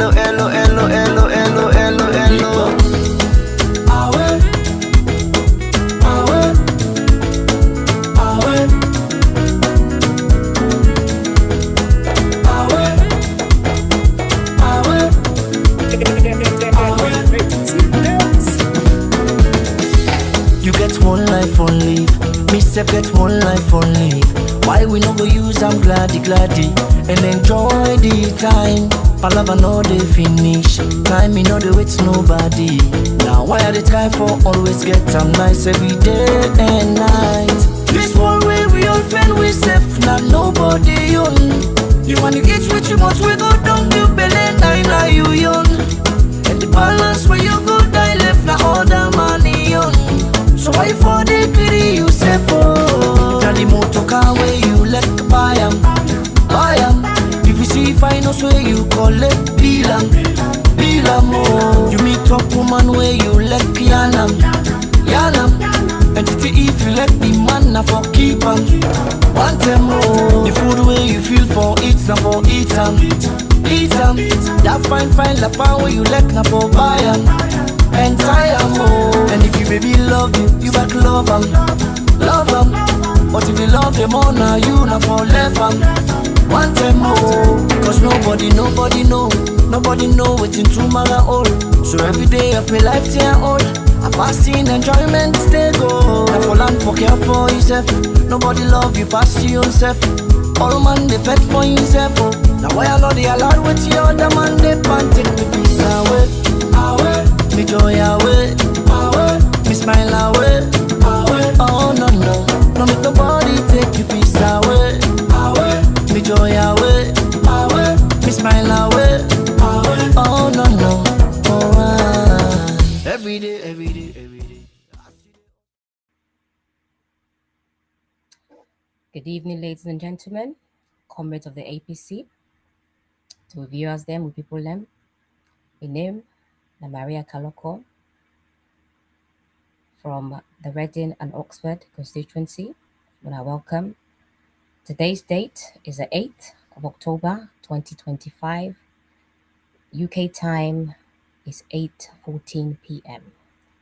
You get one life only, me self get one life only. Why we no go use am gladdy and enjoy the time? Palava no dey finish, time me no dey wait nobody. Now why I dey try for always get am nice every day and night? This one way we all friend we self, not nobody own. You want to get with you much we go down you belly now you young. And the balance where you go die left na all the money on. So why for the greedy you say for? Now the motor car where you let buy am. If you see finance where you collect bill am oh. You meet up woman where you let yanam. And if you let the man na for keep am. Want them oh. The food where you feel for eat na for eat am. That fine la power where you let na for buy am. And tire more. And if you baby love you back love am. But if you love them all now you not for left am. Want them more. Cause nobody know waiting tomorrow all. So every day of my life tear all. I fast in enjoyment stay go. Now for land for care for yourself. Nobody love you pass you yourself. All man they fed for himself oh. Now why I know they allowed with you other man they pan take me peace away. Me joy away, me smile away. Oh no, no make nobody take your peace away. Me joy away, me smile away. Oh no, oh every day. Good evening, ladies and gentlemen, comrades of the APC, to viewers them, with people them. My name Maria Kaloko from the Reading and Oxford constituency. When I welcome. Today's date is the 8th of October 2025. UK time is 8:14 p.m.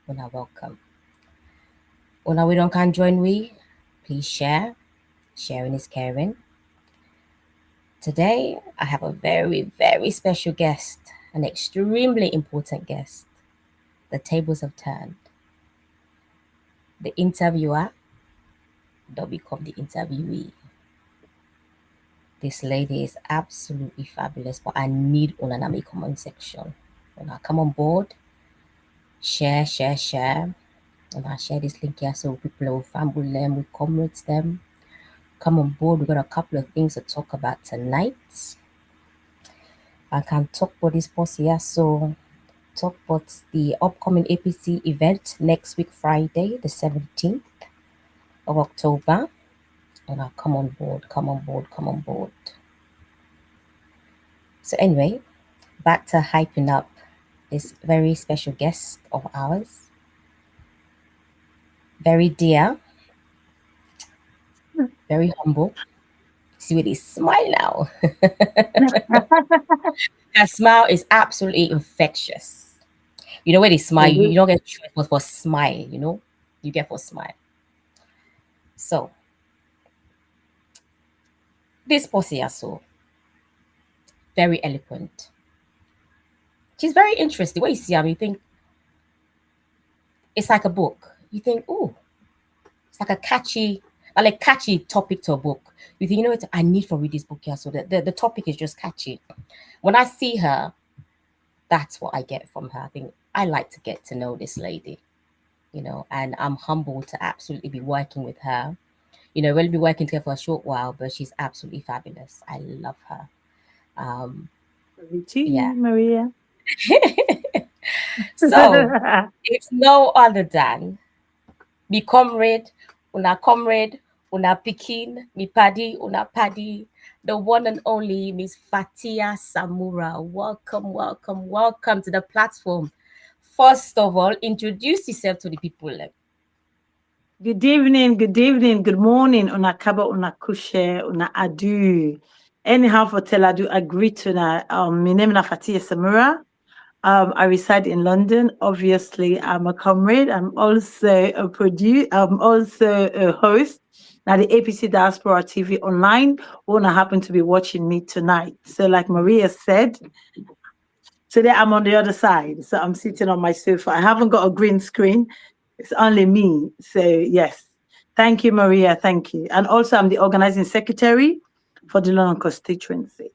When I welcome. When we don't can join we, please share. Sharing is caring. Today I have a very, very special guest, an extremely important guest. The tables have turned. The interviewer don't become the interviewee. This lady is absolutely fabulous, but I need Unanami comment section. When I come on board, share. And I share this link here so people will family them, with comrades them. Come on board. We've got a couple of things to talk about tonight. I can talk about this post here, so talk about the upcoming APC event next week, Friday, the 17th of October. And I'll come on board. So anyway, back to hyping up this very special guest of ours. Very dear, very humble. See with his smile now. Her smile is absolutely infectious. You know when they smile, you don't get treatment for smile, you know? You get for smile. So, this posse also, very eloquent. She's very interesting. When you see her, you think, it's like a book. You think, oh, it's like a catchy topic to a book. You think, you know what, I need to read this book here. So the topic is just catchy. When I see her, that's what I get from her. I think I like to get to know this lady, you know, and I'm humbled to absolutely be working with her. You know, we'll be working together for a short while, but she's absolutely fabulous. I love her. Yeah, Maria. So it's no other than me comrade, una pikin, me paddy, una paddy, the one and only Miss Fattia Samura. Welcome to the platform. First of all, introduce yourself to the people. Good evening, good morning, una kaba, una kushe, una adu. anyhow, for tell I do agree to that. My name is Fattia Samura. I reside in London. Obviously, I'm a comrade. I'm also a producer. I'm also a host. Now, the APC Diaspora TV Online wanna happen to be watching me tonight. So, like Maria said, today I'm on the other side. So I'm sitting on my sofa. I haven't got a green screen. It's only me. So yes. Thank you, Maria. Thank you. And also I'm the organizing secretary for the London constituency.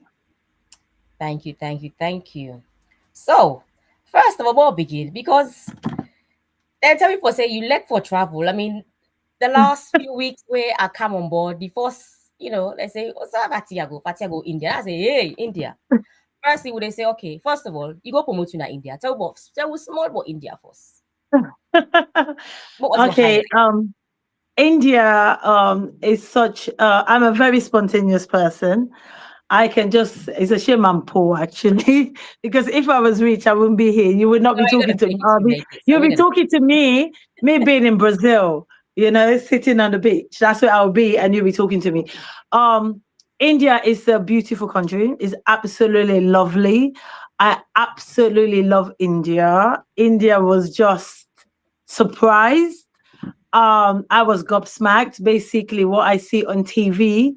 Thank you, thank you, thank you. So, first of all, we'll begin because then tell people say you left for travel. I mean, the last few weeks where I come on board, the first, let's say, oh, so Fattia go India. I say, hey, India. Firstly, would they say, okay, first of all, you go promote you in India. Tell us small about India first. What was your Okay. highlight? India is such I'm a very spontaneous person. I can just, it's a shame I'm poor actually, because if I was rich, I wouldn't be here. You would not No, be you're talking gonna to me. take it to United. So You'll we're be gonna talking to me being in Brazil, sitting on the beach. That's where I'll be, and you'll be talking to me. Um, India is a beautiful country. It's absolutely lovely. I absolutely love India. India was just surprised. I was gobsmacked. Basically, what I see on TV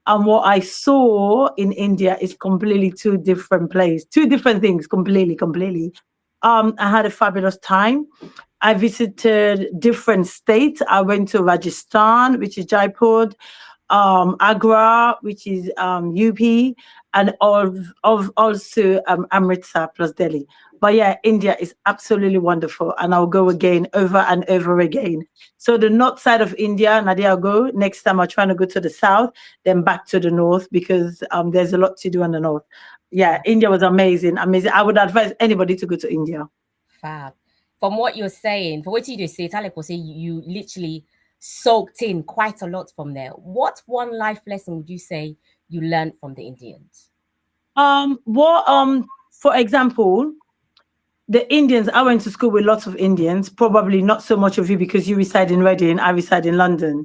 and what I saw in India is completely two different places, two different things, completely. I had a fabulous time. I visited different states. I went to Rajasthan, which is Jaipur, Agra, which is UP, and also Amritsar plus Delhi. But yeah, India is absolutely wonderful, and I'll go again over and over again. So the north side of India, Nadia, I'll go. Next time I'm trying to go to the south, then back to the north because there's a lot to do in the north. Yeah, India was amazing, amazing. I would advise anybody to go to India. fab. From what you're saying, for what you just say, Talek will say you literally soaked in quite a lot from there. What one life lesson would you say you learned from the Indians? For example, the Indians, I went to school with lots of Indians, probably not so much of you because you reside in Reading, I reside in London.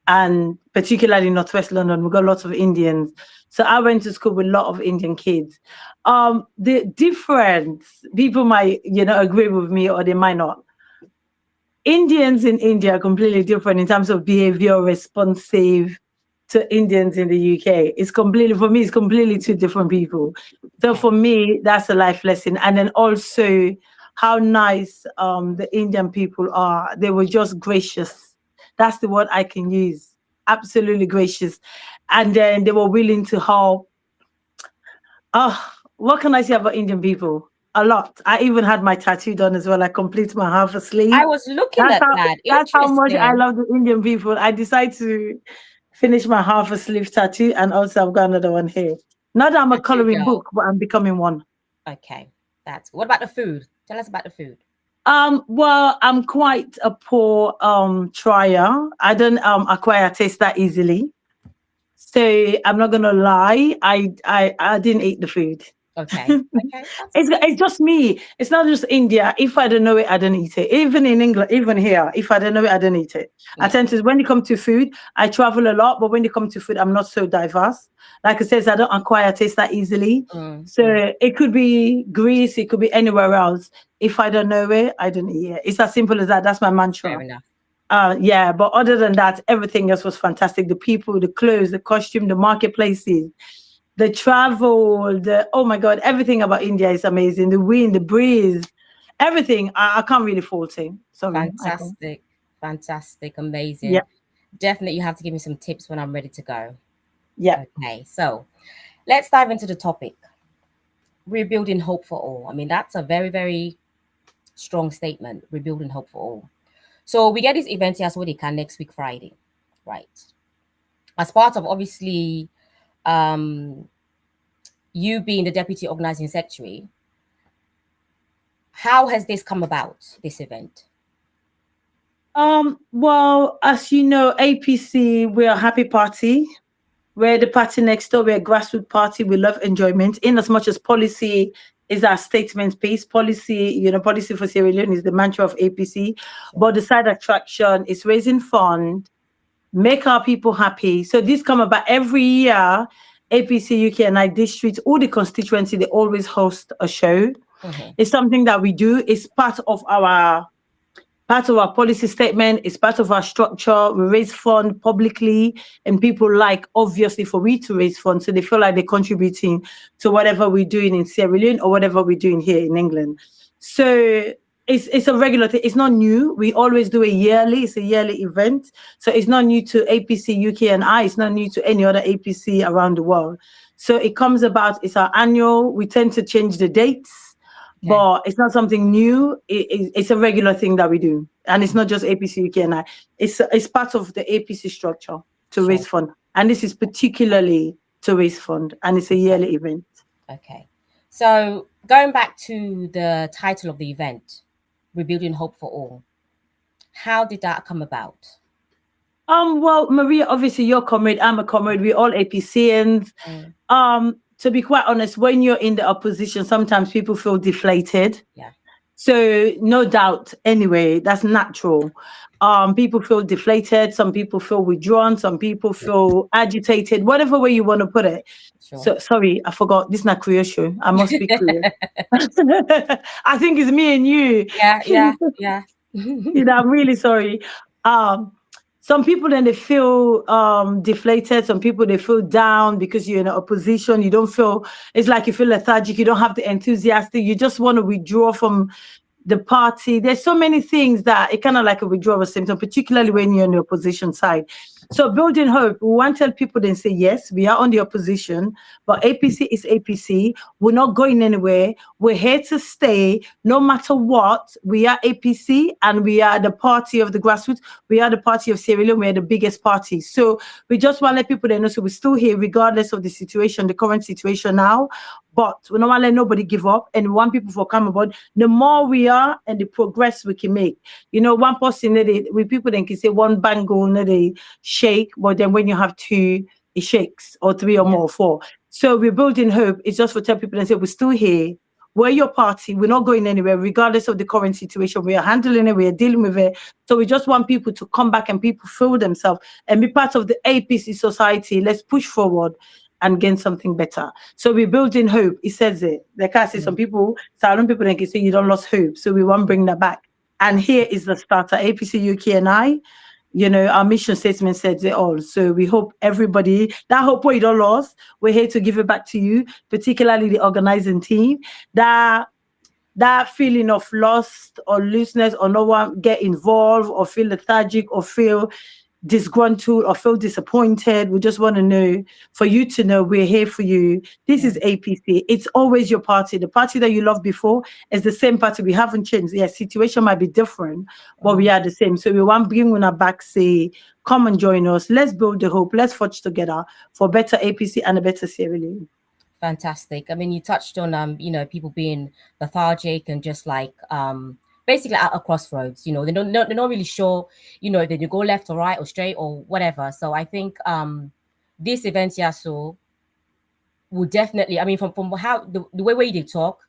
And particularly in Northwest London, we've got lots of Indians. So I went to school with a lot of Indian kids. The difference, people might, agree with me or they might not. Indians in India are completely different in terms of behavior, responsive to Indians in the UK. For me, it's completely two different people. So Okay. for me, that's a life lesson. And then also how nice the Indian people are. They were just gracious. That's the word I can use. Absolutely gracious. And then they were willing to help. What can I say about Indian people? A lot. I even had my tattoo done as well. I complete my half a sleeve. I was looking at that. That's how much I Interesting. love the Indian people. I decided to finish my half a sleeve tattoo, and also I've got another one here. Not that I'm a Tattoo coloring girl. book, but I'm becoming one. Okay. What about the food? Tell us about the food. Well, I'm quite a poor trier. I don't acquire taste that easily. So I'm not gonna lie. I didn't eat the food. Okay. Okay. That's It's amazing. just me. It's not just India. If I don't know it, I don't eat it. Even in England, even here, if I don't know it, I don't eat it. I Yeah. tend to, when it comes to food, I travel a lot, but when it comes to food, I'm not so diverse. Like I said, I don't acquire taste that easily. Mm. So it could be Greece, it could be anywhere else. If I don't know it, I don't eat it. It's as simple as that. That's my Fair mantra. enough. Yeah, but other than that, everything else was fantastic. The people, the clothes, the costume, the marketplaces, the travel, oh my God, everything about India is amazing. The wind, the breeze, everything. I can't really fault it. Sorry, I can't. Fantastic. Fantastic. Amazing. Yeah, Definitely you have to give me some tips when I'm ready to go. yeah. Okay. So let's dive into the topic. Rebuilding hope for all. I mean, that's a very, very strong statement. Rebuilding hope for all. So we get this event here so they can next week Friday. Right. As part of obviously um you being the deputy organizing secretary, how has this come about, this event? Well, as you know, APC, we're a happy party. We're the party next door. We're a grassroots party. We love enjoyment. In as much as policy is our statement piece, policy for Sierra Leone is the mantra of APC. Sure. But the side attraction is raising fund, make our people happy. So this come about every year. APC UK and I district, all the constituency, they always host a show. It's something that we do. It's part of our policy statement. It's part of our structure. We raise fund publicly, and people like, obviously, for we to raise funds, so they feel like they're contributing to whatever we're doing in Sierra Leone or whatever we're doing here in England. So it's a regular thing. It's not new. We always do it yearly. It's a yearly event. So it's not new to APC UK and I. It's not new to any other APC around the world. So it comes about, it's our annual. We tend to change the dates, but it's not something new. It's a regular thing that we do. And it's not just APC UK and I. It's part of the APC structure to raise fund. And this is particularly to raise fund. And it's a yearly event. Okay. So going back to the title of the event, Rebuilding Hope for All, how did that come about? Well, Maria, obviously you're a comrade, I'm a comrade, we're all APCians. To be quite honest, when you're in the opposition, sometimes people feel deflated. Yeah. So no doubt, anyway, that's natural. People feel deflated, some people feel withdrawn, some people feel agitated, whatever way you want to put it. Sure. So sorry, I forgot. This is not Korea show. I must be Korean. I think it's me and you. Yeah. You know, I'm really sorry. Some people then they feel deflated. Some people they feel down because you're in an opposition. You don't feel, it's like you feel lethargic. You don't have the enthusiastic. You just want to withdraw from the party. There's so many things that it kind of like a withdrawal symptom, particularly when you're on the opposition side. So building hope, we want to tell people then say, yes, we are on the opposition, but APC is APC. We're not going anywhere. We're here to stay no matter what. We are APC and we are the party of the grassroots. We are the party of Sierra Leone. We're the biggest party. So we just want to let people know, so we're still here regardless of the situation, the current situation now. But we don't want to let nobody give up, and we want people to come aboard. The more we are and the progress we can make. You know, one person, with people then can say one bangle, they shake, but then when you have two, it shakes, or three or more, four. So we're building hope. It's just for tell people and say, we're still here. We're your party. We're not going anywhere, regardless of the current situation. We are handling it. We are dealing with it. So we just want people to come back and people feel themselves and be part of the APC society. Let's push forward and gain something better. So we're building hope. It says it. Like I say, some people, silent people, they can say you don't lost hope. So we want to bring that back. And here is the starter. APC UK and I, you know, our mission statement says it all. So we hope everybody, that hope we don't lost, we're here to give it back to you, particularly the organizing team. That feeling of lost or looseness or no one get involved or feel lethargic or feel disgruntled or feel disappointed. We just want to know, for you to know, we're here for you. This is APC. It's always your party. The party that you loved before is the same party. We haven't changed. Yes, situation might be different, but we are the same. So we want to bring Una back, say, come and join us. Let's build the hope. Let's forge together for better APC and a better Sierra Leone. Fantastic. I mean, you touched on, you know, people being lethargic and just like, basically at a crossroads, you know, they're not really sure, you know, if they go left or right or straight or whatever. So I think this event, so will definitely, I mean, from how the way you talk,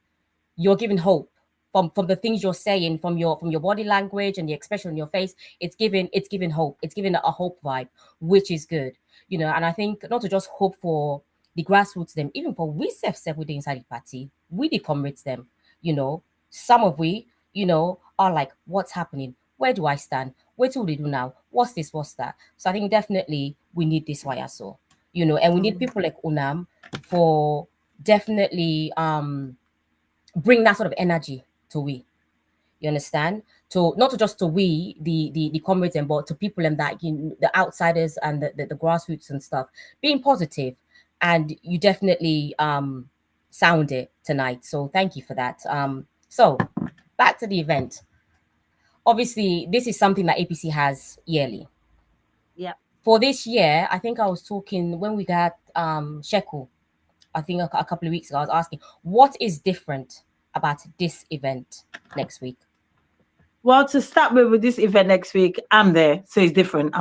you're giving hope from the things you're saying, from your body language and the expression on your face. It's giving hope. It's giving a hope vibe, which is good, you know. And I think not to just hope for the grassroots them, even for we self within inside the party, we the comrades them, you know, some of we, you know, are like, what's happening? Where do I stand? What do they do now? What's this? What's that? So I think definitely we need this YSO, you know, and we need people like Unam for definitely bring that sort of energy to we. You understand? To not just to we, the comrades, and but to people and that, you know, the outsiders and the grassroots and stuff, being positive. And you definitely sound it tonight. So thank you for that. So back to the event. Obviously, this is something that APC has yearly. Yeah. For this year, I think I was talking when we got Sheku, I think a couple of weeks ago, I was asking, what is different about this event next week? Well, to start with this event next week, I'm there, so it's different.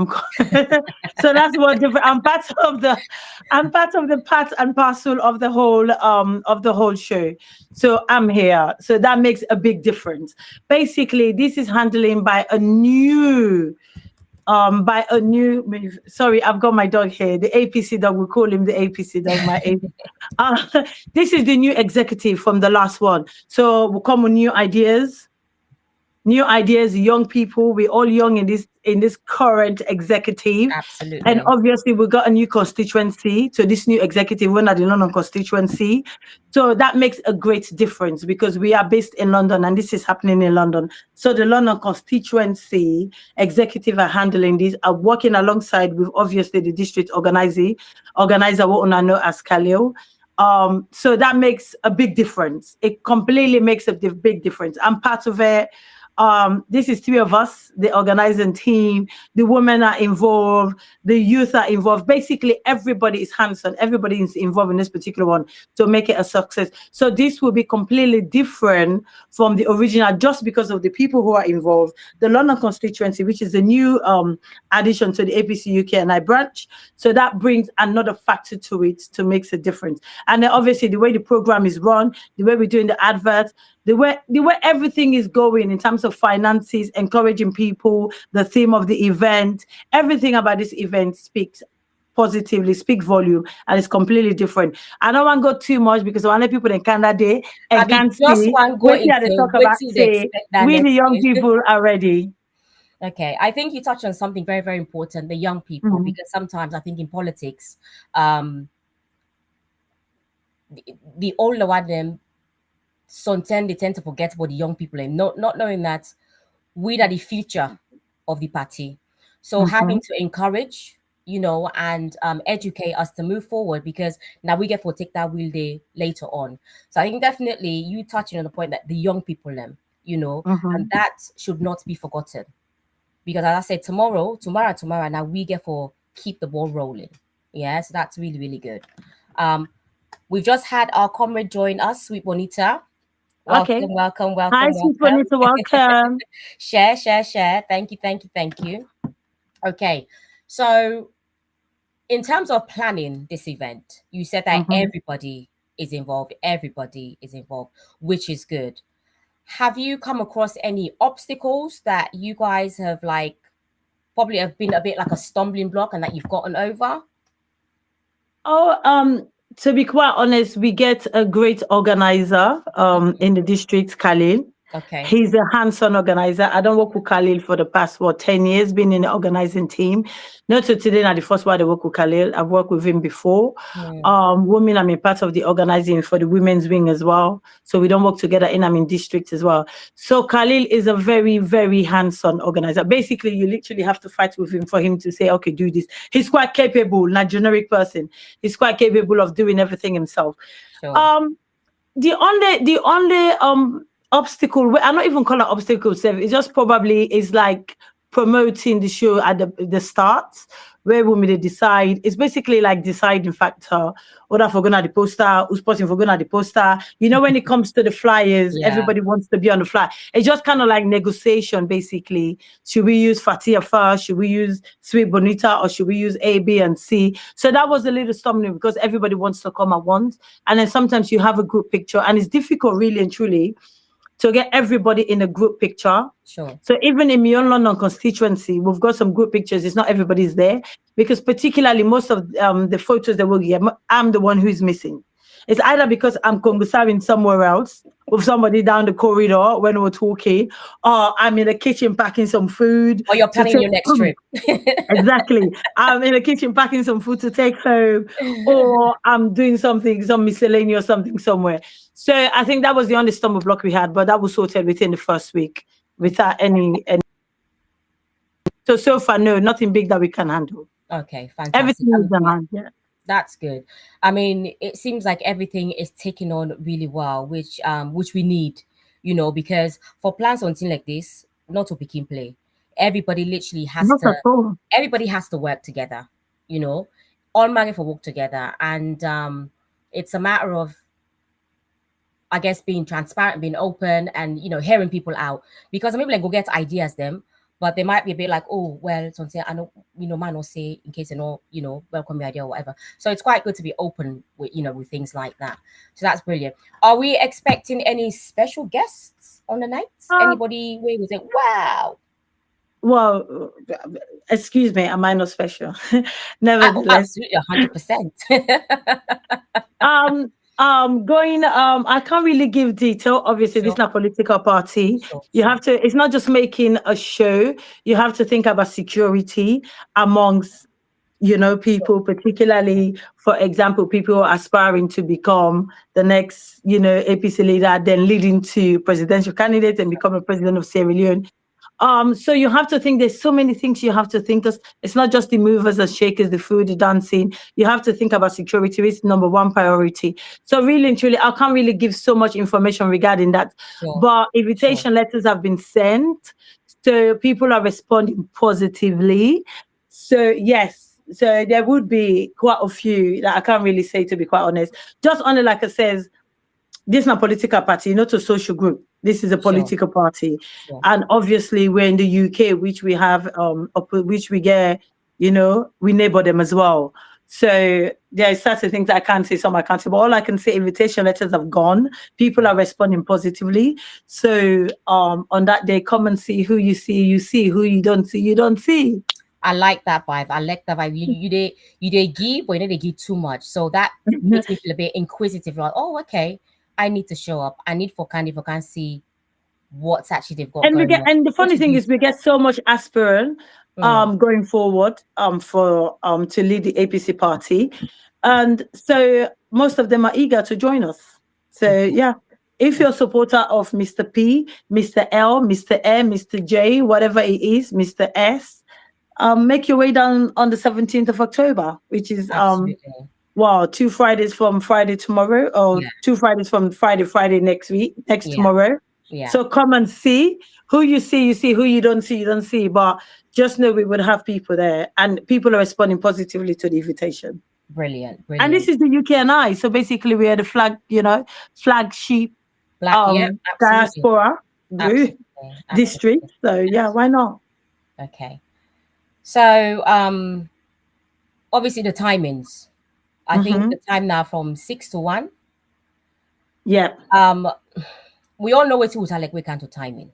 So that's what different. I'm part of the part and parcel of the whole show. So I'm here. So that makes a big difference. Basically, this is handling by a new by a new, sorry, I've got my dog here, the APC dog, we call him the APC dog, my AP. This is the new executive from the last one. So we'll come with new ideas, young people. We're all young in this current executive. Absolutely. And obviously we got a new constituency. So this new executive, we're not the London constituency. So that makes a great difference because we are based in London and this is happening in London. So the London constituency executive are handling this, are working alongside with obviously the district organizer what I know as Khalil. So that makes a big difference. It completely makes a big difference. I'm part of it. This is three of us, the organizing team, the women are involved, the youth are involved. Basically, everybody is hands-on. Everybody is involved in this particular one to make it a success. So this will be completely different from the original just because of the people who are involved. The London constituency, which is a new addition to the APC UK and I branch. So that brings another factor to it to make a difference. And then obviously the way the program is run, the way we're doing the adverts, the way everything is going in terms of finances, encouraging people, the theme of the event, everything about this event speaks positively, speak volume, and it's completely different. I don't want to go too much because I want to let people in Canada day and can't see what they talk about. Say we the young people are ready. Okay, I think you touched on something very, very important, the young people, because sometimes I think in politics, the older one them sometimes they tend to forget about the young people and not knowing that we are the future of the party. So having to encourage, and educate us to move forward because now we get to take that wheel day later on. So I think definitely you touching on the point that the young people and that should not be forgotten. Because as I said, tomorrow, now we get for keep the ball rolling. Yeah, so that's really, really good. We've just had our comrade join us, Sweet Bonita. Welcome. Hi, Sweet Bonita, welcome. Share. Thank you. Okay, so in terms of planning this event, you said that everybody is involved, which is good. Have you come across any obstacles that you guys have probably have been a bit like a stumbling block and that you've gotten over? To be quite honest, we get a great organizer in the district, Khalil. Okay. He's a hands-on organizer. I don't work with Khalil for the past 10 years, been in the organizing team. Not so today, not the first one I work with Khalil. I've worked with him before. Women, I'm a part of the organizing for the women's wing as well. So we don't work together in district as well. So Khalil is a very, very hands-on organizer. Basically, you literally have to fight with him for him to say, okay, do this. He's quite capable, not generic person. He's quite capable of doing everything himself. Sure. The only obstacle, I don't even call it obstacle, it just probably is like promoting the show at the start, where when they decide, it's basically like deciding factor, whether for going at the poster, who's posting for going at the poster. When it comes to the flyers, everybody wants to be on the flyer. It's just kind of like negotiation, basically. Should we use Fattia first? Should we use Sweet Bonita? Or should we use A, B, and C? So that was a little stumbling because everybody wants to come at once. And then sometimes you have a group picture and it's difficult really and truly to get everybody in a group picture. Sure. So even in my own London constituency, we've got some group pictures. It's not everybody's there because particularly most of the photos that we'll get, I'm the one who's missing. It's either because I'm conversing somewhere else with somebody down the corridor when we're talking, or I'm in the kitchen packing some food. Or you're planning your next trip. Exactly. I'm in the kitchen packing some food to take home, or I'm doing some miscellaneous something somewhere. So I think that was the only stumble block we had, but that was sorted within the first week without any. So far, no, nothing big that we can handle. Okay, fantastic. Everything is in hand, yeah. That's good. I mean, it seems like everything is taking on really well, which we need, because for plans on things like this, not to pick and play. Everybody literally has everybody has to work together, all manner for work together. And it's a matter of, I guess, being transparent, being open and, hearing people out, because maybe go get ideas them, but they might be a bit like, oh, well, something I know, might not say in case welcome the idea or whatever. So it's quite good to be open with, with things like that. So that's brilliant. Are we expecting any special guests on the night? Anybody where we think, wow? Well, excuse me, am I not special? Oh, Nevertheless, absolutely, 100%. going I can't really give detail. Obviously, this is Sure, not a political party. sure, You sure, have to, it's not just making a show, you have to think about security amongst, sure. people, particularly, for example, people aspiring to become the next, APC leader, then leading to presidential candidates and become a president of Sierra Leone. So you have to think there's so many things you have to think, because it's not just the movers and shakers, the food, the dancing. You have to think about security. It's number one priority. So really and truly, I can't really give so much information regarding that. Sure, But sure. invitation letters have been sent. So people are responding positively. So yes, so there would be quite a few that I can't really say, to be quite honest. Just only, like I says, this is not a political party, not a social group. This is a Sure, political party. sure. And obviously we're in the UK, which we have which we get, we neighbor them as well. So there are certain things I can't say, some I can't say. But all I can say, invitation letters have gone. People are responding positively. So on that day, come and see. Who you see, who you don't see, you don't see. I like that vibe. I like that vibe. You they give, but they give too much. So that makes me feel a bit inquisitive. Like, oh, okay, I need to show up. I need for candy for can see what's actually they've got And we going get, on. and the funny thing is, Introduce. we get so much aspirant Mm, going forward for to lead the APC party, and so most of them are eager to join us. So okay. yeah, if you're a supporter of Mr. P, Mr. L, Mr. M, Mr. J, whatever it is, Mr. S, make your way down on the 17th of October, which is Absolutely. wow, 2 Fridays from Friday tomorrow, or Yeah. 2 Fridays from Friday next week, next Yeah. tomorrow. Yeah. So come and see. Who you see, you see. Who you don't see, you don't see. But just know we would have people there, and people are responding positively to the invitation. Brilliant. And this Brilliant. is the UK, so basically we are the flagship Black. Yeah. Absolutely. diaspora Absolutely. district. Absolutely. So yeah, why not? Okay. So obviously the timings. I think Mm-hmm. the time now from 6 to 1. Yeah. We all know it's like we can to timing,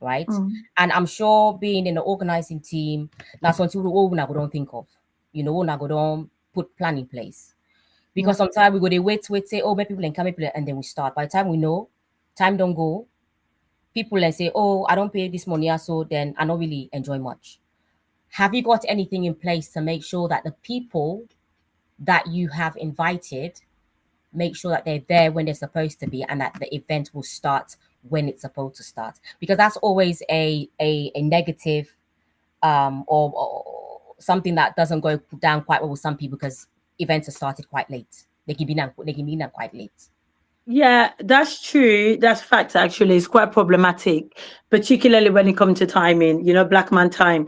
right? Mm. And I'm sure being in the organizing team, that's something we all not don't think of. We not go don't put plan in place. Yeah. Because sometimes we go they wait, say, oh, but people and come and then we start. By the time we know, time don't go, people and say, oh, I don't pay this money, so then I don't really enjoy much. Have you got anything in place to make sure that the people that you have invited make sure that they're there when they're supposed to be and that the event will start when it's supposed to start? Because that's always a negative or something that doesn't go down quite well with some people, because events are started quite late. They can be done quite late. Yeah, that's true. That's fact, actually. It's quite problematic, particularly when it comes to timing, black man time.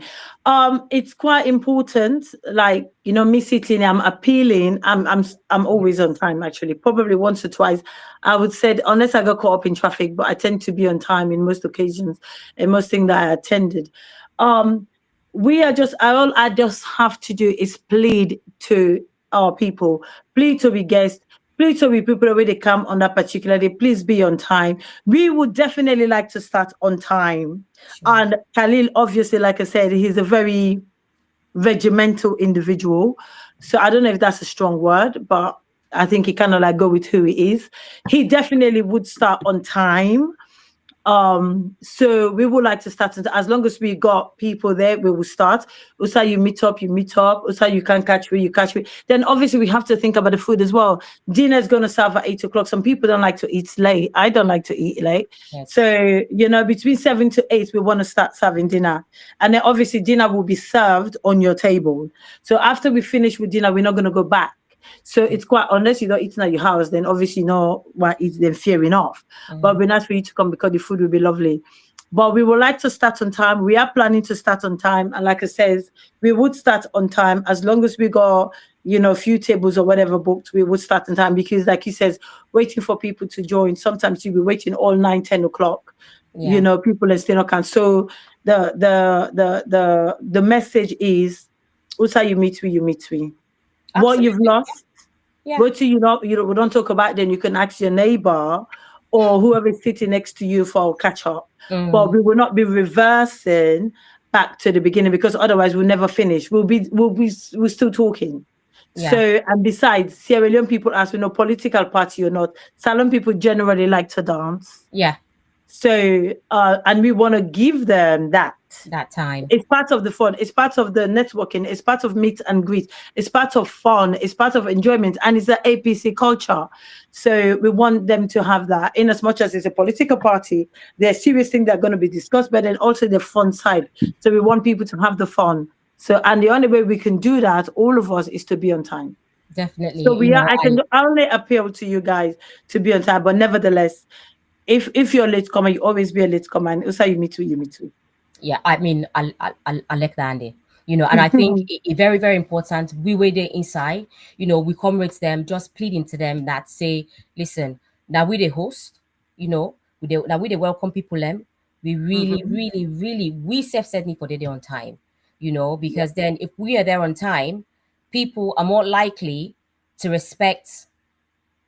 It's quite important. Like, me sitting, I'm appealing. I'm always on time, actually. Probably once or twice. I would say, unless I got caught up in traffic, but I tend to be on time in most occasions and most things that I attended. Um, all I just have to do is plead to our people, plead to be guests. Please, so we people when they come on that particular day, please be on time. We would definitely like to start on time. Sure. And Khalil, obviously, like I said, he's a very regimental individual. So I don't know if that's a strong word, but I think he kind of like go with who he is. He definitely would start on time. So we would like to start as long as we got people there, we will start. Also, you meet up, Also, you can catch me, you catch me. Then obviously we have to think about the food as well. Dinner is gonna serve at 8 o'clock. Some people don't like to eat late. I don't like to eat late. Yes. So, between 7 to 8, we want to start serving dinner. And then obviously dinner will be served on your table. So after we finish with dinner, we're not gonna go back. So it's quite, unless you don't eat at your house, then obviously no one eats, then fair enough. But it'd be nice for you to come because the food will be lovely. But we would like to start on time. We are planning to start on time. And like I says, we would start on time as long as we got, a few tables or whatever booked, we would start on time, because like he says, waiting for people to join. Sometimes you'll be waiting all 9, 10 o'clock. Yeah. People are still not can. So the message is, also you meet me, you meet me. What you've Absolutely. lost, Yeah. what do we don't talk about, then you can ask your neighbor or whoever is sitting next to you for a catch up. But we will not be reversing back to the beginning, because otherwise we'll never finish. We're still talking. Yeah. So, and besides, Sierra Leone people, as we know, political party or not, Salon people generally like to dance. Yeah. So, and we want to give them that. That time. It's part of the fun. It's part of the networking. It's part of meet and greet. It's part of fun. It's part of enjoyment. And it's the APC culture. So we want them to have that. In as much as it's a political party, there are serious things that are going to be discussed, but then also the fun side. So we want people to have the fun. So, and the only way we can do that, all of us, is to be on time. Definitely. So I can only appeal to you guys to be on time, but nevertheless, if you're a late comer, you always be a late comer, and also you me too. Yeah, I mean, I like that, Andy. And I think it very, very important. We were there inside, we comrades them, just pleading to them that say, listen, now we the host, now we the welcome people them. We really, really, really, we self-certainly for the day on time, because then if we are there on time, people are more likely to respect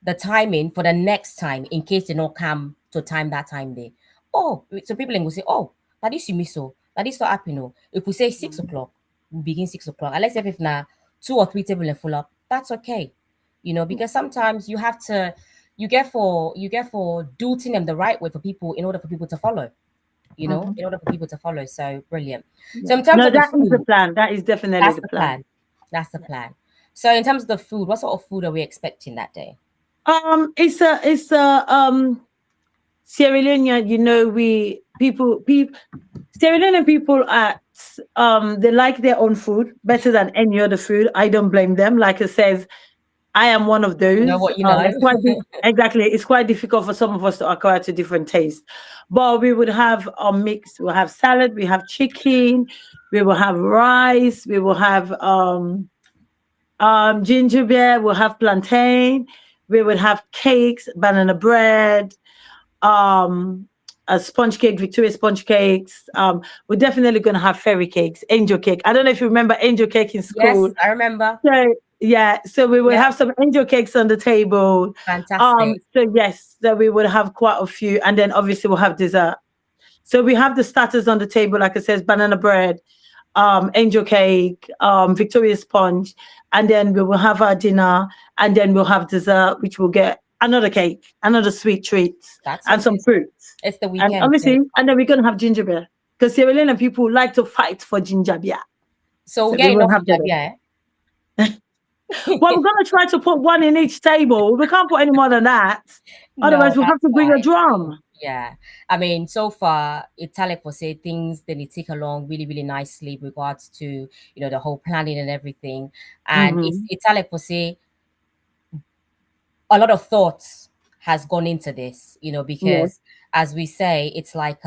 the timing for the next time in case they don't come to time that time there. Oh, so people will say, oh, that is you miss so. That is not happy, no. If we say 6 o'clock, we begin 6 o'clock. And let's say if now 2 or 3 tables are full up, that's okay. Because sometimes you have to, you get for doing them the right way for people in order for people to follow. In order for people to follow. So brilliant. So in terms of that the is the food, plan. That is definitely the plan. That's the plan. So in terms of the food, what sort of food are we expecting that day? It's a Sierra Leone, people Sierra Leone people they like their own food better than any other food. I don't blame them. Like it says, I am one of those. You know what you know. Exactly. It's quite difficult for some of us to acquire to different tastes. But we would have a mix. We'll have salad, we have chicken, we will have rice, we will have ginger beer, we'll have plantain, we would have cakes, banana bread, a sponge cake, Victoria sponge cakes. We're definitely going to have fairy cakes, angel cake. I don't know if you remember angel cake in school. Yes, I remember. So, yeah, so we will have some angel cakes on the table. Fantastic. So yes, so we would have quite a few, and then obviously we'll have dessert. So we have the starters on the table, like it says, banana bread, angel cake, Victoria sponge, and then we will have our dinner, and then we'll have dessert, which will get another cake, another sweet treat, and some fruits. It's the weekend. And obviously, and then we're going to have ginger beer, because Sierra Leone people like to fight for ginger beer. So we're getting enough ginger beer. Well, we're going to try to put one in each table. We can't put any more than that. Otherwise, we'll have to bring a drum. Yeah. I mean, so far, Italic will say things, then it take along really, really nicely with regards to, the whole planning and everything. And Italic will say a lot of thoughts has gone into this, because as we say, it's like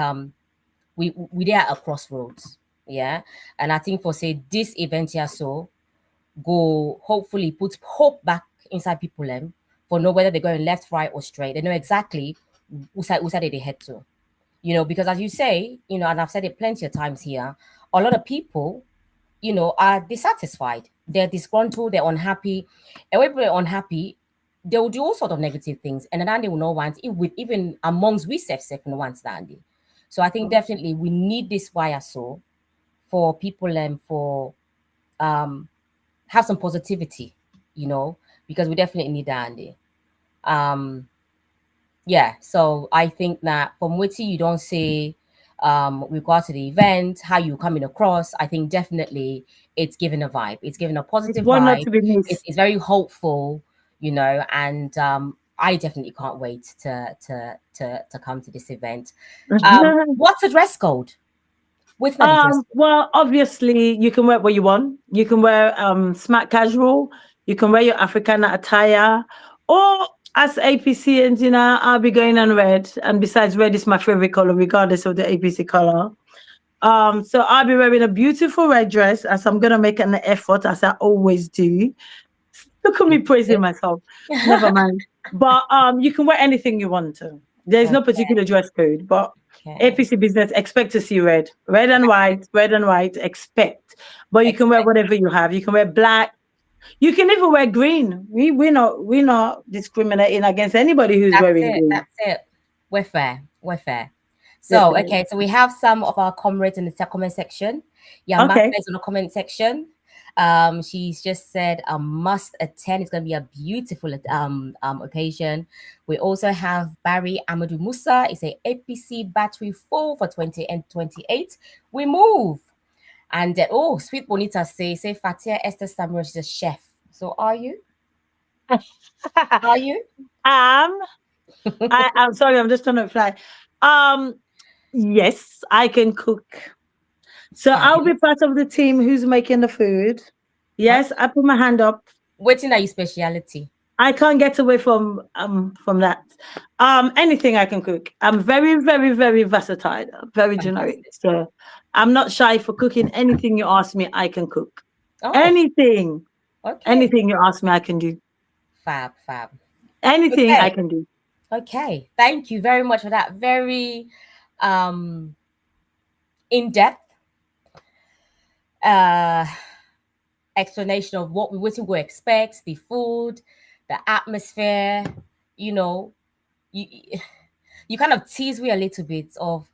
we there at a crossroads. Yeah. And I think for say this event here go hopefully put hope back inside people for know whether they're going left, right, or straight. They know exactly who side they head to. Because as you say, and I've said it plenty of times here, a lot of people, are dissatisfied. They're disgruntled, they're unhappy. And when people are unhappy, they will do all sorts of negative things. And then they will not want it with even amongst we self no one standing. So I think definitely we need this wire for people and for have some positivity, because we definitely need that, Andy. Yeah, so I think that from what you don't say with regard to the event, how you coming across, I think definitely it's giving a vibe. It's giving a positive vibe. Not to be missed. It's very hopeful, and I definitely can't wait to come to this event. What's the dress code? Well, obviously you can wear what you want. You can wear smart casual, you can wear your Africana attire, or as APC and I'll be going on red. And besides, red is my favorite color, regardless of the APC color. So I'll be wearing a beautiful red dress, as I'm gonna make an effort, as I always do. Look at me praising myself. Never mind. But you can wear anything you want to. There's no particular dress code, but APC business, expect to see red and white, expect. But you can wear whatever you have. You can wear black. You can even wear green. We're not discriminating against anybody who's wearing green. That's it. We're fair. So, definitely. okay, so we have some of our comrades in the comment section. Yamaka Okay. is in the comment section. She's just said a must attend. It's going to be a beautiful occasion. We also have Barry Amadou Musa. It's a APC battery full for 20 and 28. We move. And oh, Sweet Bonita say Fattia Esther Samura is a chef. So are you? Are you? I'm sorry, I'm just trying to fly. Yes, I can cook. So I'll be Fabulous. part of the team who's making the food. Oh, Yes, I put my hand up. waiting are your speciality? I can't get away from that. Anything I can cook. I'm very, very, very versatile, very generic. Fantastic. So I'm not shy for cooking. Anything you ask me, I can cook. Oh, Anything, okay. anything you ask me, I can do. Fab, fab. Anything I Okay. can do. Okay. Thank you very much for that very um in-depth uh explanation of what we expect, the food, the atmosphere, you know, you you kind of tease me a little bit of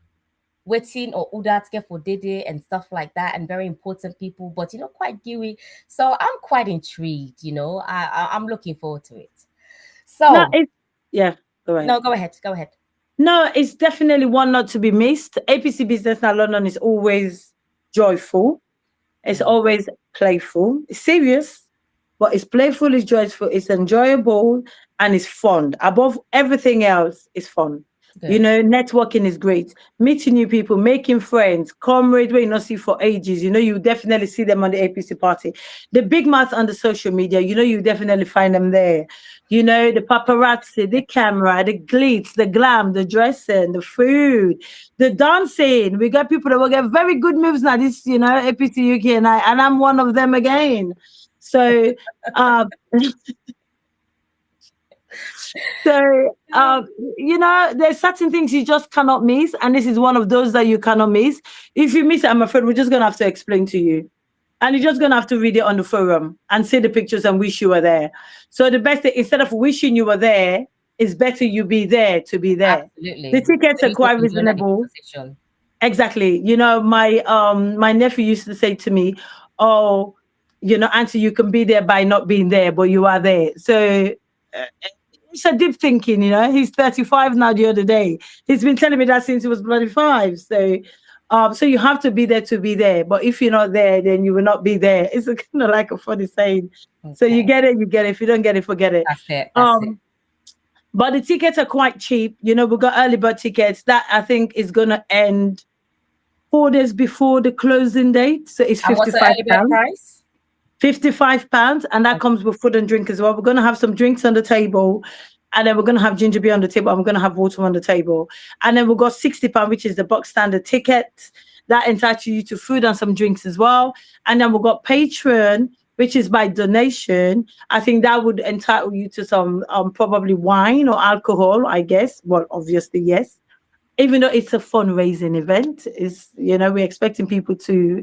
waiting or udat get for dede and stuff like that, and very important people, but quite gooey. So I'm quite intrigued, I'm looking forward to it. No, So it's yeah. Go ahead. no, go ahead, go ahead. No, it's definitely one not to be missed. APC Business Now London is always joyful. It's always playful. It's serious, but it's playful, it's joyful, it's enjoyable, and it's fun. Above everything else, it's fun. Good. Networking is great. Meeting new people, making friends, comrades where you not see for ages. You definitely see them on the APC party. The big mouth on the social media, you definitely find them there. The paparazzi, the camera, the glitz, the glam, the dressing, the food, the dancing. We got people that will get very good moves now. This, APC UK and I'm one of them again. So, uh, there's certain things you just cannot miss, and this is one of those that you cannot miss. If you miss it, I'm afraid we're just gonna have to explain to you. And you're just gonna have to read it on the forum and see the pictures and wish you were there. So the best thing, instead of wishing you were there, it's better you be there to be there. The Absolutely. tickets So are you quite can join that reasonable. conversation. Exactly. My nephew used to say to me, "Oh, Auntie, you can be there by not being there, but you are there." So uh, it's a deep thinking. He's 35 now. The other day, he's been telling me that since he was bloody 5. So you have to be there to be there. But if you're not there, then you will not be there. It's kind of like a funny saying. So you Okay. get it, you get it. If you don't get it, forget it. That's it. That's it. But the tickets are quite cheap. We've got early bird tickets that I think is gonna end 4 days before the closing date. So it's And what's the £55. early bird price? £55, and that comes with food and drink as well. We're gonna have some drinks on the table, and then we're gonna have ginger beer on the table, and we're gonna have water on the table. And then we've got £60, which is the box standard ticket. That entitles you to food and some drinks as well. And then we've got Patreon, which is by donation. I think that would entitle you to some probably wine or alcohol, I guess. Well, obviously, yes. Even though it's a fundraising event, we're expecting people to,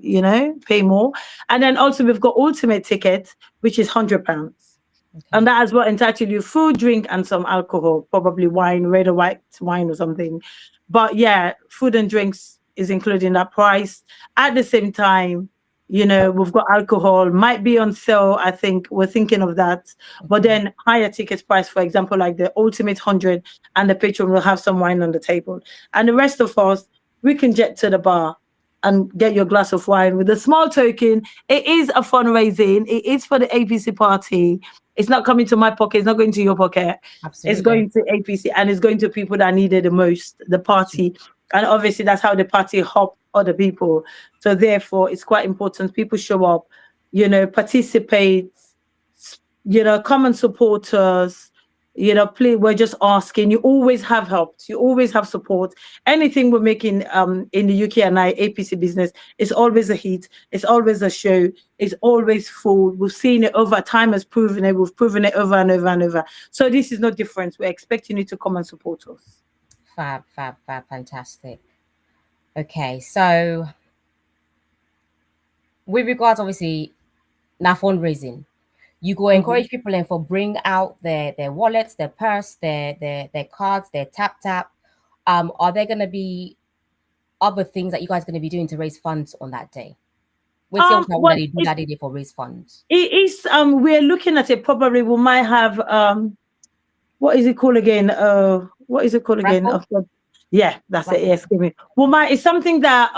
pay more. And then also we've got ultimate ticket, which is £100. Okay. And that as well entitled you food, drink, and some alcohol, probably wine, red or white wine or something. But yeah, food and drinks is included in that price. At the same time, we've got alcohol, might be on sale. I think we're thinking of that. But then higher ticket price, for example, like the ultimate 100 and the patron will have some wine on the table. And the rest of us, we can jet to the bar and get your glass of wine with a small token. It is a fundraising. It is for the APC party. It's not coming to my pocket. It's not going to your pocket. It's Absolutely. going to APC, and it's going to people that need it the most, the party. And obviously that's how the party help other people. So therefore it's quite important people show up, participate, come and support us. Please, we're just asking. You always have helped. You always have support. Anything we're making in the UK and APC business is always a hit. It's always a show. It's always full. We've seen it over time. Has proven it. We've proven it over and over and over. So this is no different. We're expecting you to come and support us. Fab, fantastic. Okay, so with regards, obviously, now fundraising, you go encourage people and for bring out their wallets, their purse, their cards, their tap. Are there gonna be other things that you guys are going to be doing to raise funds on that day? What's your Well, that you do that day for raise funds? it is we're looking at it. Probably we might have what is it called again? What is it called again? Raffle? Yeah, that's it. Raffle. Yes, give me. Well, it's something that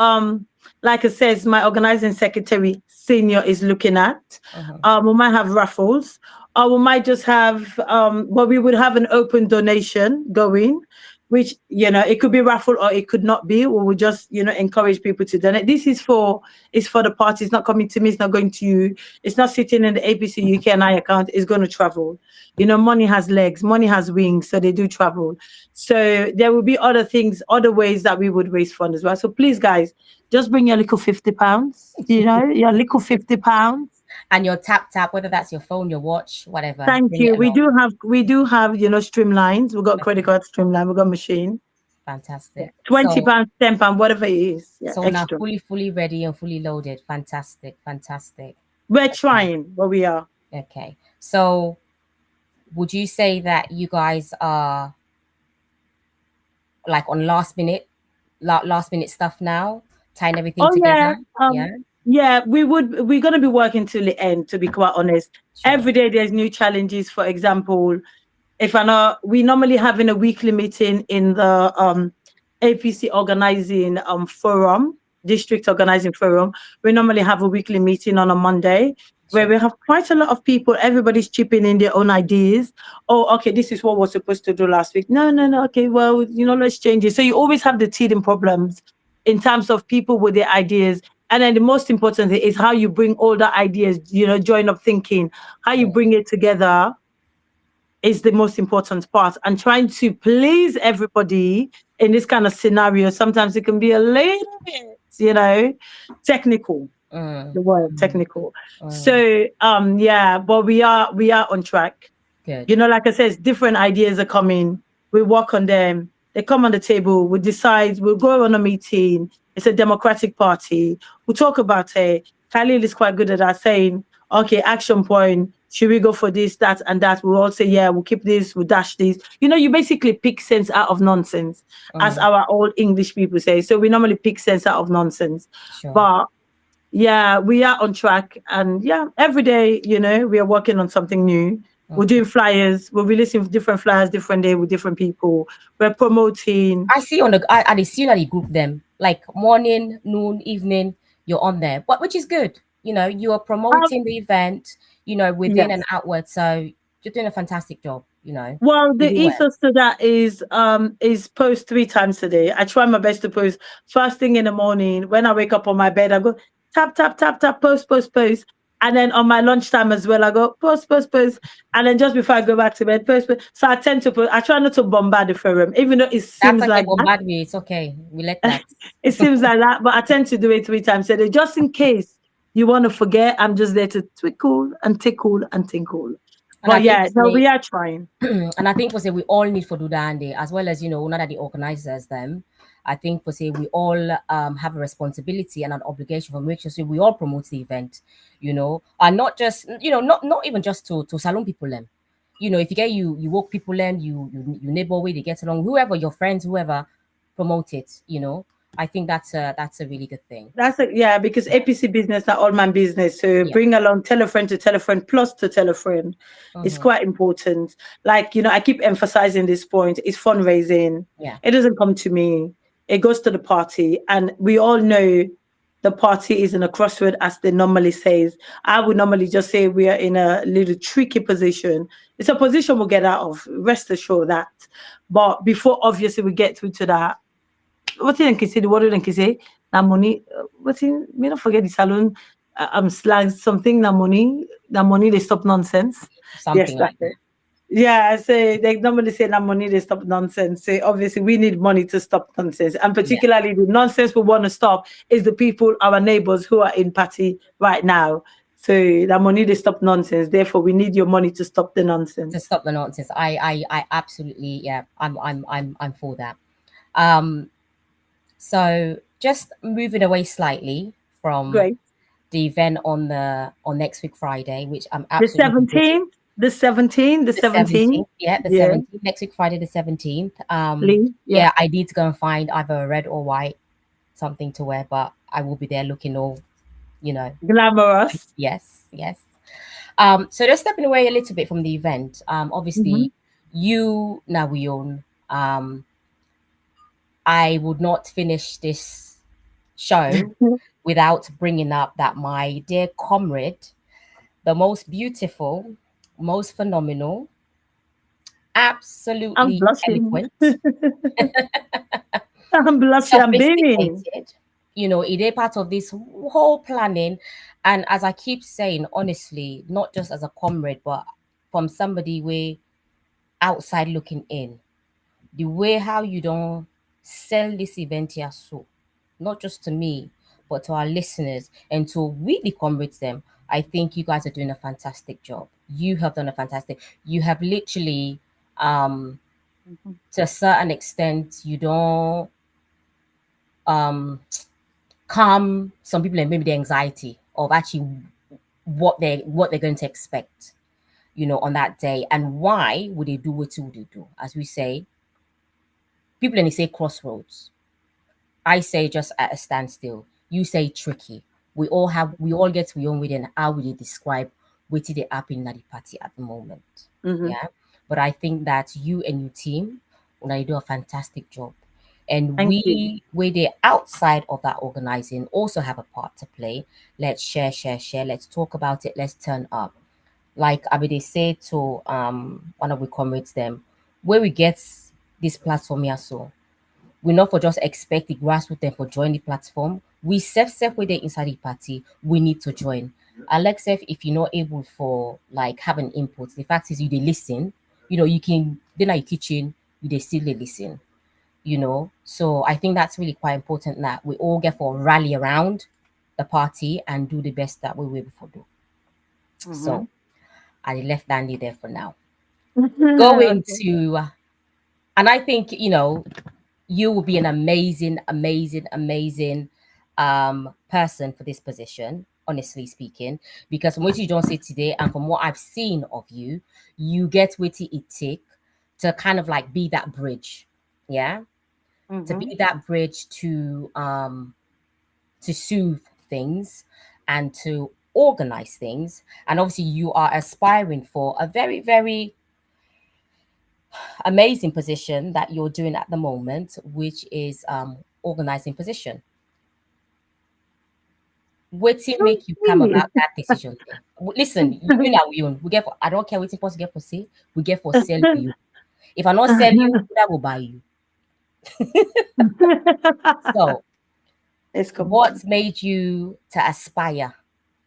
like I says, my organizing secretary senior is looking at. We might have raffles, or we might just have well, we would have an open donation going, which it could be raffle or it could not be. We would just encourage people to donate. This is for the party. It's not coming to me. It's not going to you. It's not sitting in the APC UK and I account. It's going to travel. Money has legs, money has wings, so they do travel. So there will be other things, other ways that we would raise funds as well. So please, guys, just bring your little £50. Your little £50. And your tap, whether that's your phone, your watch, whatever. Thank you. We do have streamlines. We've got credit card streamline. We've got machine. Fantastic. £20, £10, whatever it is. Yeah, so extra. Now fully ready and fully loaded. Fantastic. We're trying, but we are. Okay. So would you say that you guys are like on last minute stuff now, tying everything together? Yeah, we're going to be working till the end, to be quite honest. Sure. Every day there's new challenges. For example, we normally having a weekly meeting in the APC organizing forum, district organizing forum. We normally have a weekly meeting on a Monday. Where we have quite a lot of people, everybody's chipping in their own ideas. Oh, okay, this is what we're supposed to do last week. No, okay, well, let's change it. So you always have the teething problems in terms of people with their ideas. And then the most important thing is how you bring all the ideas, join up thinking, how you bring it together is the most important part. And trying to please everybody in this kind of scenario, sometimes it can be a little bit, technical. The word technical. So but we are on track. Good. Like I said, different ideas are coming. We work on them. They come on the table. We decide. We'll go on a meeting. It's a democratic party. We'll talk about it. Khalil is quite good at that, saying, okay, action point. Should we go for this, that, and that? We'll all say, yeah, we'll keep this, we'll dash this. You basically pick sense out of nonsense, as our old English people say. So we normally pick sense out of nonsense. Sure. But yeah, we are on track, and every day, we are working on something new. We're doing flyers. We're releasing different flyers, different day with different people. We're promoting. I see I see that you group them like morning, noon, evening. You're on there, which is good. You are promoting the event. Within and outward. So you're doing a fantastic job. Well, the ethos to that is post 3 times a day. I try my best to post first thing in the morning. When I wake up on my bed, I go tap, tap, tap, tap, post. And then on my lunchtime as well, I go post. And then just before I go back to bed, post. So I tend to post. I try not to bombard the forum, even though it seems like bombard me. It's okay. We let that. It seems like that, but I tend to do it 3 times a day, just in case you want to forget. I'm just there to twinkle and tickle and tinkle. But we are trying. And I think we all need for do that, as well as not that the organizers them. I think we all have a responsibility and an obligation for making sure we all promote the event, and not just not even just to salon people them. If you get you work people them, you neighbor way they get along, whoever your friends, whoever, promote it. I think that's a really good thing. Because APC business are all man business. So bring along, tell a friend to tell a friend, plus to tell a friend. It's quite important. Like, I keep emphasizing this point. It's fundraising. Yeah. It doesn't come to me. It goes to the party. And we all know the party is in a crossroad, as they normally says. I would normally just say we are in a little tricky position. It's a position we'll get out of. Rest assured that. But before, obviously, we get through to that, what you can say, the word you can say, na money, me don't forget the salon, slang something, na money, they stop nonsense. Something like that. Yeah, so they normally say na money, they stop nonsense. So obviously we need money to stop nonsense. And particularly the nonsense we want to stop is the people, our neighbors who are in party right now. So that money, they stop nonsense. Therefore, we need your money to stop the nonsense. To stop the nonsense. I absolutely, I'm for that. So just moving away slightly from the event on next week Friday, which I'm absolutely the 17th. Yeah, the 17th. Next week Friday the 17th. I need to go and find either a red or white something to wear, but I will be there looking all, you know, Glamorous. yes, yes. So just stepping away a little bit from the event. Obviously, you now we own. I would not finish this show without bringing up that my dear comrade, the most beautiful, most phenomenal, I'm absolutely blushing. eloquent, I'm blushing. I'm beaming. sophisticated, it is part of this whole planning. And as I keep saying, honestly, not just as a comrade, but from somebody way outside looking in, the way how you don't sell this event here, so not just to me, but to our listeners and to really comrades them. I think you guys are doing a fantastic job. You have done a fantastic. You have literally, um, to a certain extent, you don't um calm some people and maybe the anxiety of actually what they're going to expect, on that day, and why would they do what would they do. As we say, people and they say crossroads. I say just at a standstill. You say tricky. We all get to your own way and how would they describe what they happen at the party at the moment. Yeah. But I think that you and your team, you do a fantastic job. And Thank you. we they outside of that organizing also have a part to play. Let's share, share, share. Let's talk about it. Let's turn up. Like Abide say to one of the comrades them, where we get this platform here, so we not for just expect the grassroots them for join the platform. We self with the inside the party, we need to join. Alexa, if you're not able for like having input, the fact is you they listen, you can then at your kitchen, you they still they listen, So I think that's really quite important that we all get for rally around the party and do the best that we will before do. So I left Dandy there for now. Going Okay. to and I think, you will be an amazing, amazing, amazing person for this position, honestly speaking, because from what you don't say today and from what I've seen of you, you get what it take to kind of like be that bridge. Yeah. To be that bridge to soothe things and to organize things. And obviously you are aspiring for a very, very amazing position that you're doing at the moment, which is organizing position. What it make you come Sweet. about that decision there? Listen, you know we get for, I don't care what supposed to get for say, we get for sell for you. If I not sell you, that will buy you. So It's come. what made you to aspire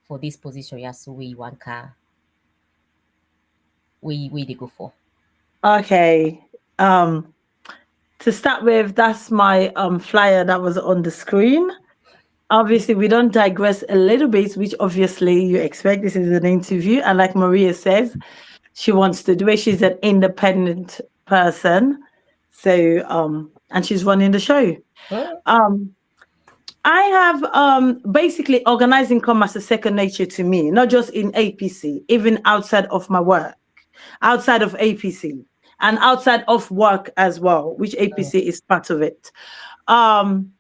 for this position? Yeah, so we want car we they go for. Okay. Um, to start with, that's my flyer that was on the screen. Obviously, we don't digress a little bit, which obviously you expect. This is an interview, and like Maria says, she wants to do it. She's an independent person, so and she's running the show. Hmm? Um, I have basically organizing come as a second nature to me, not just in APC, even outside of my work, outside of APC, and outside of work as well, which APC is part of it. Um,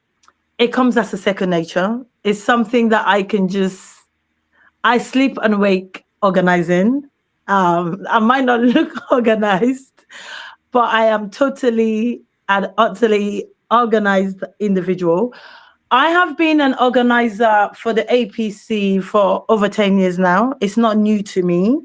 it comes as a second nature. It's something that I sleep and wake organizing. I might not look organized, but I am totally and utterly organized individual. I have been an organizer for the APC for over 10 years now. It's not new to me.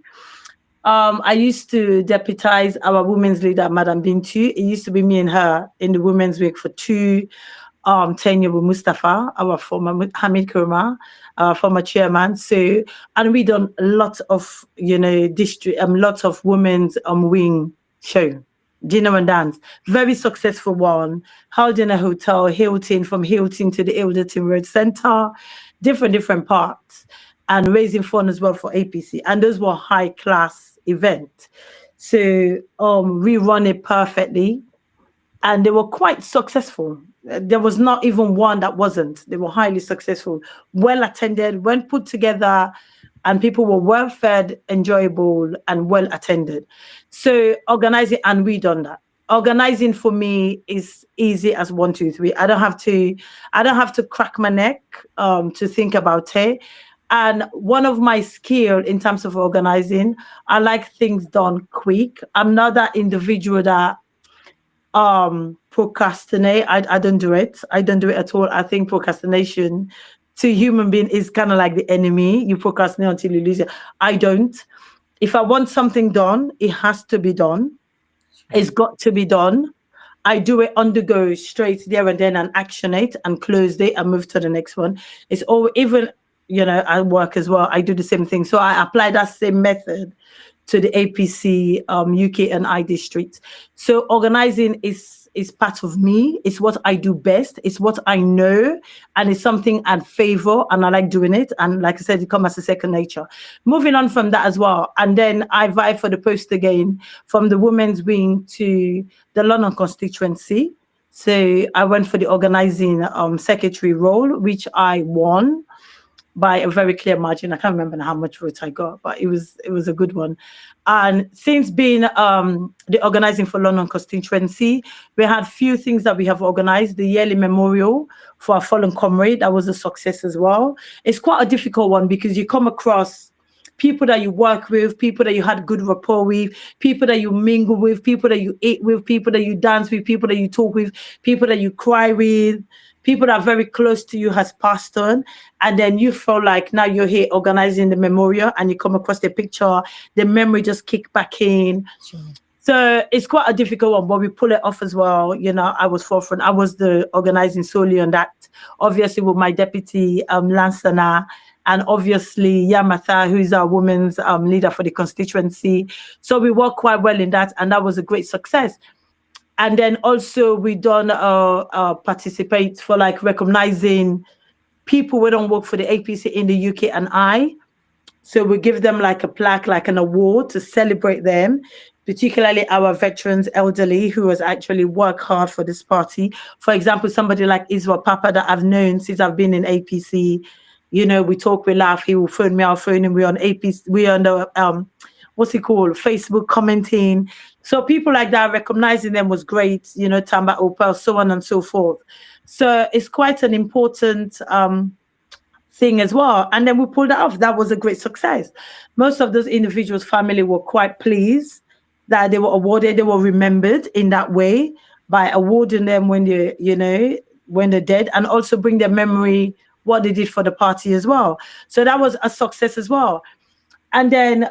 I used to deputize our women's leader, Madam Bintu. It used to be me and her in the Women's Week for tenure with Mustafa, our former Hamid Kurma, our former chairman. So, and we done lots of, district, lots of women's wing show, dinner and dance. Very successful one. Held in a hotel, Hilton, from Hilton to the Ilderton Road Center, different parts, and raising fund as well for APC. And those were high class events. So we run it perfectly, and they were quite successful. There was not even one that wasn't. They were highly successful, well attended, well put together, and people were well fed, enjoyable, and well attended. So organizing, and we done that. organizing for me is easy as 1, 2, 3. I don't have to crack my neck to think about it. And one of my skill in terms of organizing, I like things done quick. I'm not that individual that procrastinate. I don't do it. I don't do it at all. I think procrastination to human being is kind of like the enemy. You procrastinate until you lose it. I don't. If I want something done, it has to be done. It's got to be done. I do it on the go, straight there and then, and action it and close it and move to the next one. It's all, even, I work as well. I do the same thing. So I apply that same method to the APC UK and I district. So organizing is part of me. It's what I do best. It's what I know, and it's something I favor, and I like doing it. And like I said, it comes as a second nature. Moving on from that as well, and then I vied for the post again from the women's wing to the London constituency. So I went for the organizing secretary role, which I won by a very clear margin. I can't remember how much vote I got, but it was a good one. And since being the organizing for London constituency, we had few things that we have organized. The yearly memorial for our fallen comrade, that was a success as well. It's quite a difficult one because you come across people that you work with, people that you had good rapport with, people that you mingle with, people that you eat with, people that you dance with, people that you talk with, people that you cry with, people that are very close to you has passed on. And then you feel like now you're here organizing the memorial and you come across the picture, the memory just kick back in. Sure. So it's quite a difficult one, but we pull it off as well. I was forefront. I was the organizing solely on that, obviously with my deputy, Lansana, and obviously Yamatha, who is our women's leader for the constituency. So we worked quite well in that, and that was a great success. And then also we done participate for like recognizing people who don't work for the APC in the UK and I. So we give them like a plaque, like an award to celebrate them, particularly our veterans, elderly, who has actually worked hard for this party. For example, somebody like Israel Papa that I've known since I've been in APC. We talk, we laugh. He will phone me, I'll phone him. We're on APC, we're on the what's it called? Facebook commenting. So people like that, recognizing them was great, Tamba Opal, so on and so forth. So it's quite an important thing as well. And then we pulled it off. That was a great success. Most of those individuals' family were quite pleased that they were awarded, they were remembered in that way by awarding them when when they're dead, and also bring their memory what they did for the party as well. So that was a success as well. And then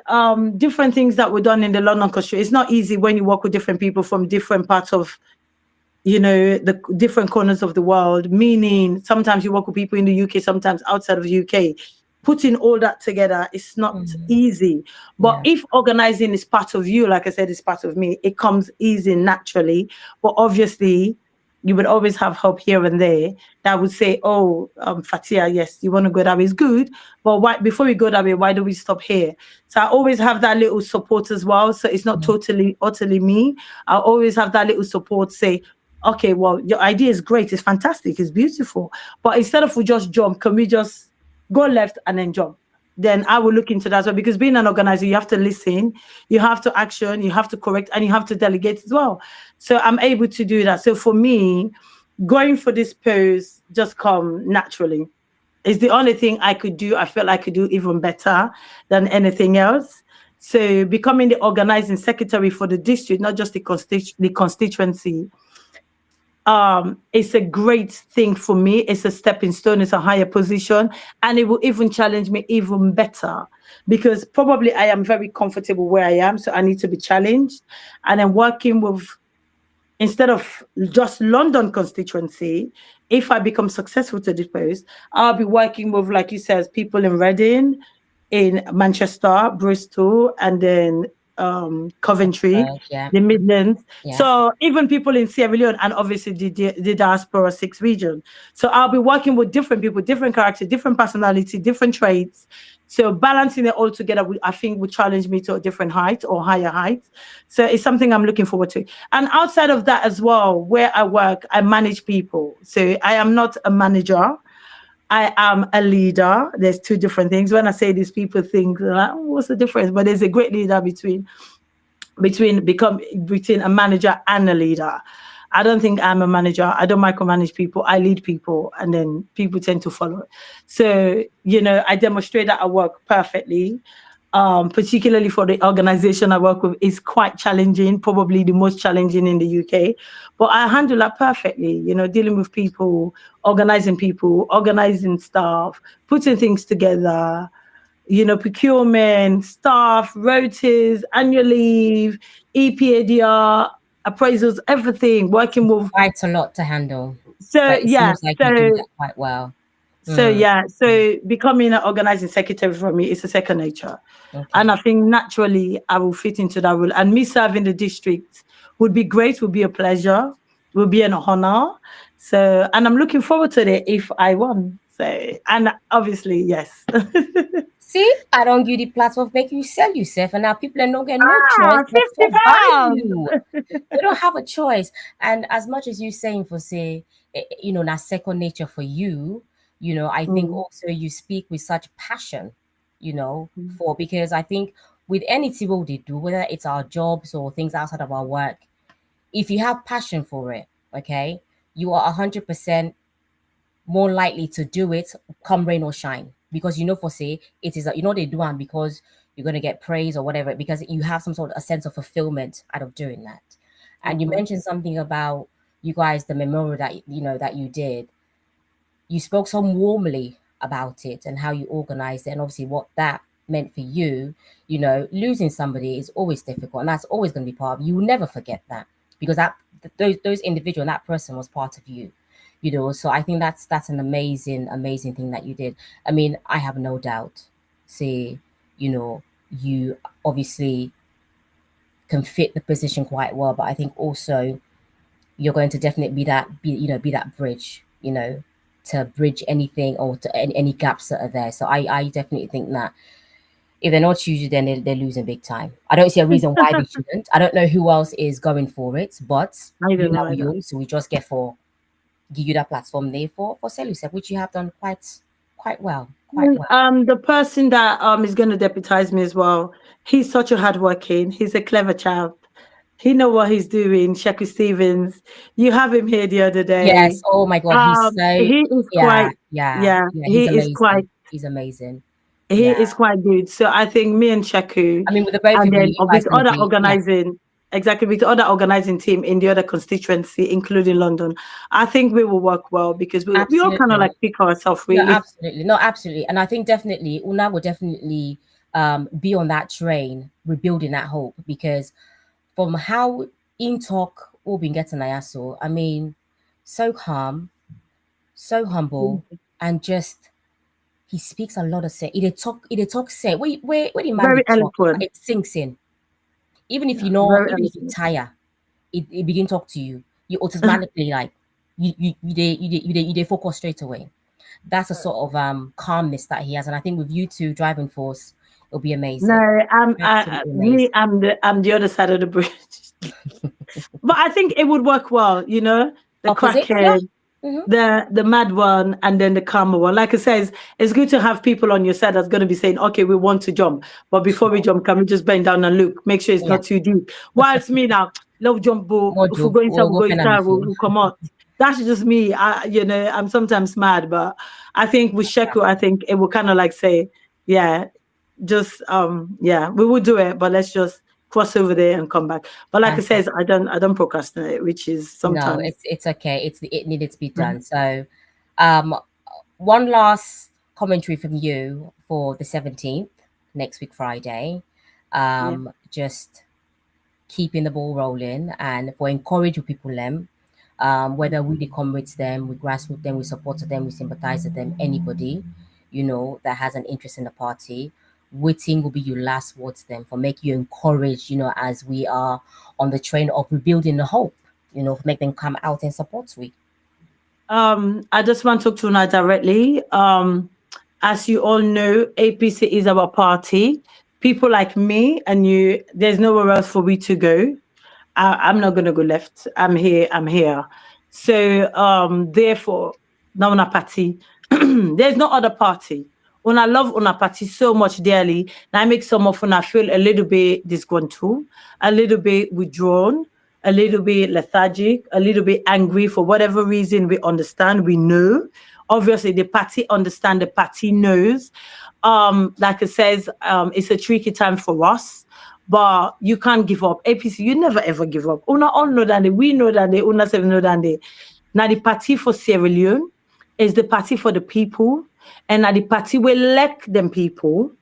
different things that were done in the London constituency. It's not easy when you work with different people from different parts of, the different corners of the world, meaning sometimes you work with people in the UK, sometimes outside of the UK. Putting all that together is not easy. But if organizing is part of you, like I said, it's part of me, it comes easy naturally. But obviously, you would always have help here and there that would say, Fattia, yes, you want to go that way, is good. But why, before we go that way, why do we stop here? So I always have that little support as well. So it's not totally, utterly me. I always have that little support, say, okay, well, your idea is great. It's fantastic. It's beautiful. But instead of we just jump, can we just go left and then jump? Then I will look into that as well, because being an organizer, you have to listen, you have to action, you have to correct, and you have to delegate as well. So I'm able to do that. So for me, going for this post just come naturally. It's the only thing I could do. I felt I could do even better than anything else. So becoming the organizing secretary for the district, not just the constituency, it's a great thing for me. It's a stepping stone. It's a higher position, and it will even challenge me even better, because probably I am very comfortable where I am, so I need to be challenged. And I'm working with, instead of just London constituency, if I become successful to this post, I'll be working with, like you said, people in Reading, in Manchester, Bristol, and then Coventry, the Midlands. So even people in Sierra Leone, and obviously the Diaspora 6 region. So I'll be working with different people, different characters, different personality, different traits. So balancing it all together, I think would challenge me to a different height or higher heights. So it's something I'm looking forward to. And outside of that as well, where I work, I manage people. So I am not a manager. I am a leader. There's two different things. When I say these, people think, like, what's the difference? But there's a great leader between between a manager and a leader. I don't think I'm a manager. I don't micromanage people. I lead people, and then people tend to follow. So, I demonstrate that I work perfectly. Particularly for the organization I work with, is quite challenging, probably the most challenging in the UK. But I handle that perfectly, dealing with people, organizing staff, putting things together, procurement, staff, rotas, annual leave, EPADR, appraisals, everything, working with. Quite a lot to handle, So, but it yeah. seems like you do that quite well. So becoming an organizing secretary for me is a second nature. Okay. And I think naturally I will fit into that role. And me serving the district would be great, would be a pleasure, would be an honor. So, and I'm looking forward to it if I won. So, and obviously, yes. See, I don't give the platform, make you sell yourself, and now people are not getting no choice but to £50. buy you. They don't have a choice. And as much as you saying for say, that second nature for you, I think also you speak with such passion, because I think with anything what they do, whether it's our jobs or things outside of our work, if you have passion for it, okay, you are 100% more likely to do it come rain or shine, because for say it is they do it because you're going to get praise or whatever, because you have some sort of a sense of fulfillment out of doing that. And you mentioned something about you guys, the memorial that that you did. You spoke so warmly about it and how you organized it, and obviously what that meant for you. Losing somebody is always difficult, and that's always going to be part of you. Will never forget that, because those individual and that person was part of you. So I think that's an amazing thing that you did. I mean, I have no doubt, say, you obviously can fit the position quite well, but I think also you're going to definitely be that bridge, to bridge anything or to any gaps that are there. So I definitely think that if they're not choosing, then they're losing big time. I don't see a reason why they shouldn't. I don't know who else is going for it, but I don't know either. so we just give you that platform there for sell yourself, which you have done quite well. The person that is going to deputize me as well, he's such a hardworking, he's a clever child. He know what he's doing. Sheku Stevens, you have him here the other day. Yes. Oh my God, he's so he is quite he's amazing. He's amazing. He is quite good. So I think me and Sheku, I mean, with the both and of then you with guys other organizing. Exactly, with the other organizing team in the other constituency, including London, I think we will work well, because we all kind of like pick ourselves, really. Absolutely. And I think definitely Una will definitely be on that train, rebuilding that hope, because from how in talk all been getting Ayaso, I mean, so calm, so humble, and just he speaks a lot of say. It talk say where the man Very talk, eloquent. it sinks in. Even if even if you tire, it begin talk to you. You automatically like you focus straight away. That's a sort of calmness that he has, and I think with you two driving force, it'll be amazing. No, I'm the other side of the bridge. But I think it would work well, the crackhead, the mad one, and then the calmer one. Like I said, it's good to have people on your side that's going to be saying, okay, we want to jump, but before we jump, can we just bend down and look, make sure it's not too deep. Whilst me now, love jump, if we go inside, we'll come out. That's just me. I'm sometimes mad, but I think with Sheku, I think it will kind of like say, just we will do it, but let's just cross over there and come back. But like I said, I don't procrastinate, which is sometimes. No, it's okay. It needed to be done. So, one last commentary from you for the 17th, next week Friday. Just keeping the ball rolling, and for encourage people them. Whether we come with them, we grassroots them, we support them, we sympathize with them, anybody, that has an interest in the party, waiting will be your last words then, for make you encourage, as we are on the train of rebuilding the hope, make them come out and support we. I just want to talk to Una directly. As you all know, APC is our party. People like me and you, there's nowhere else for we to go. I'm not going to go left. I'm here. So, therefore, now on a party, there's no other party Una love una party so much dearly. Now I make some of una feel a little bit disgruntled, a little bit withdrawn, a little bit lethargic, a little bit angry for whatever reason. We understand, we know. Obviously, the party understand, the party knows. Like it says, it's a tricky time for us, but you can't give up. APC, you never ever give up. Una all know that we know that una seven know that now the party for Sierra Leone is the party for the people, and now the party will elect them people,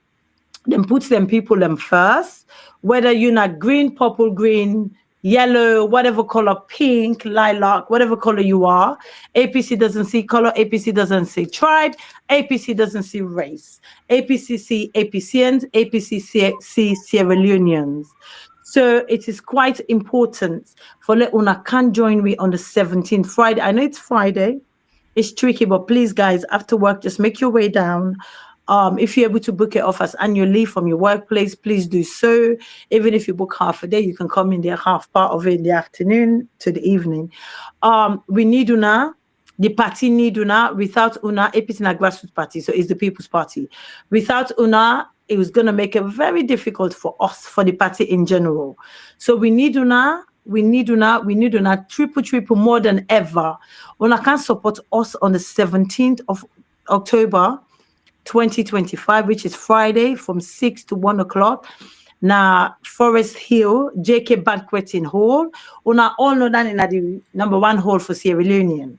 then puts them people them first, whether you're not green, purple, green, yellow, whatever color, pink, lilac, whatever color you are. APC doesn't see color, APC doesn't see tribe, APC doesn't see race. APC see APCians, APC see Sierra Leoneans. So it is quite important for Una can join me on the 17th Friday. I know it's Friday. It's tricky, but please, guys, after work, just make your way down. If you're able to book it off as annual leave from your workplace, please do so. Even if you book half a day, you can come in there half part of it in the afternoon to the evening. We need Una. The party need Una. Without Una, APC na grassroots party, so it's the people's party. Without Una, it was going to make it very difficult for us, for the party in general. So we need Una. We need Una triple more than ever. Una can support us on the 17th of October 2025, which is Friday from 6 to 1 o'clock. Now, Forest Hill, JK Banqueting Hall. Una all know that in the #1 hall for Sierra Leonean.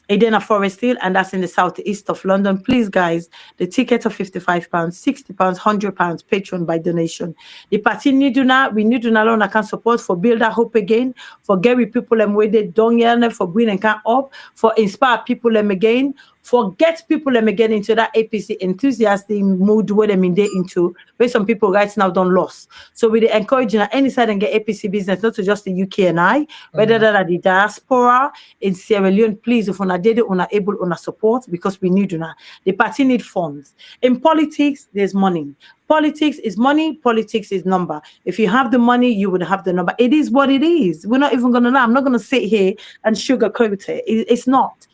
Edena Forest Hill, and that's in the southeast of London. Please, guys, the tickets are £55, £60, £100, Patreon by donation. The party need Una, we need Una alone can support for build that hope again, for get with people them with it, don't yell, for bring and can up, for inspire people them again, for get people them again into that APC enthusiastic mood where them in there into, where some people right now don't lost. So we encourage you any side and get APC business, not to just the UK and I, whether that are the diaspora in Sierra Leone, please, if una did it, una able, una support, because we need una. The party need funds. In politics, there's money. Politics is money, politics is number. If you have the money, you would have the number. It is what it is. We're not even gonna lie. I'm not gonna sit here and sugarcoat it. It's not.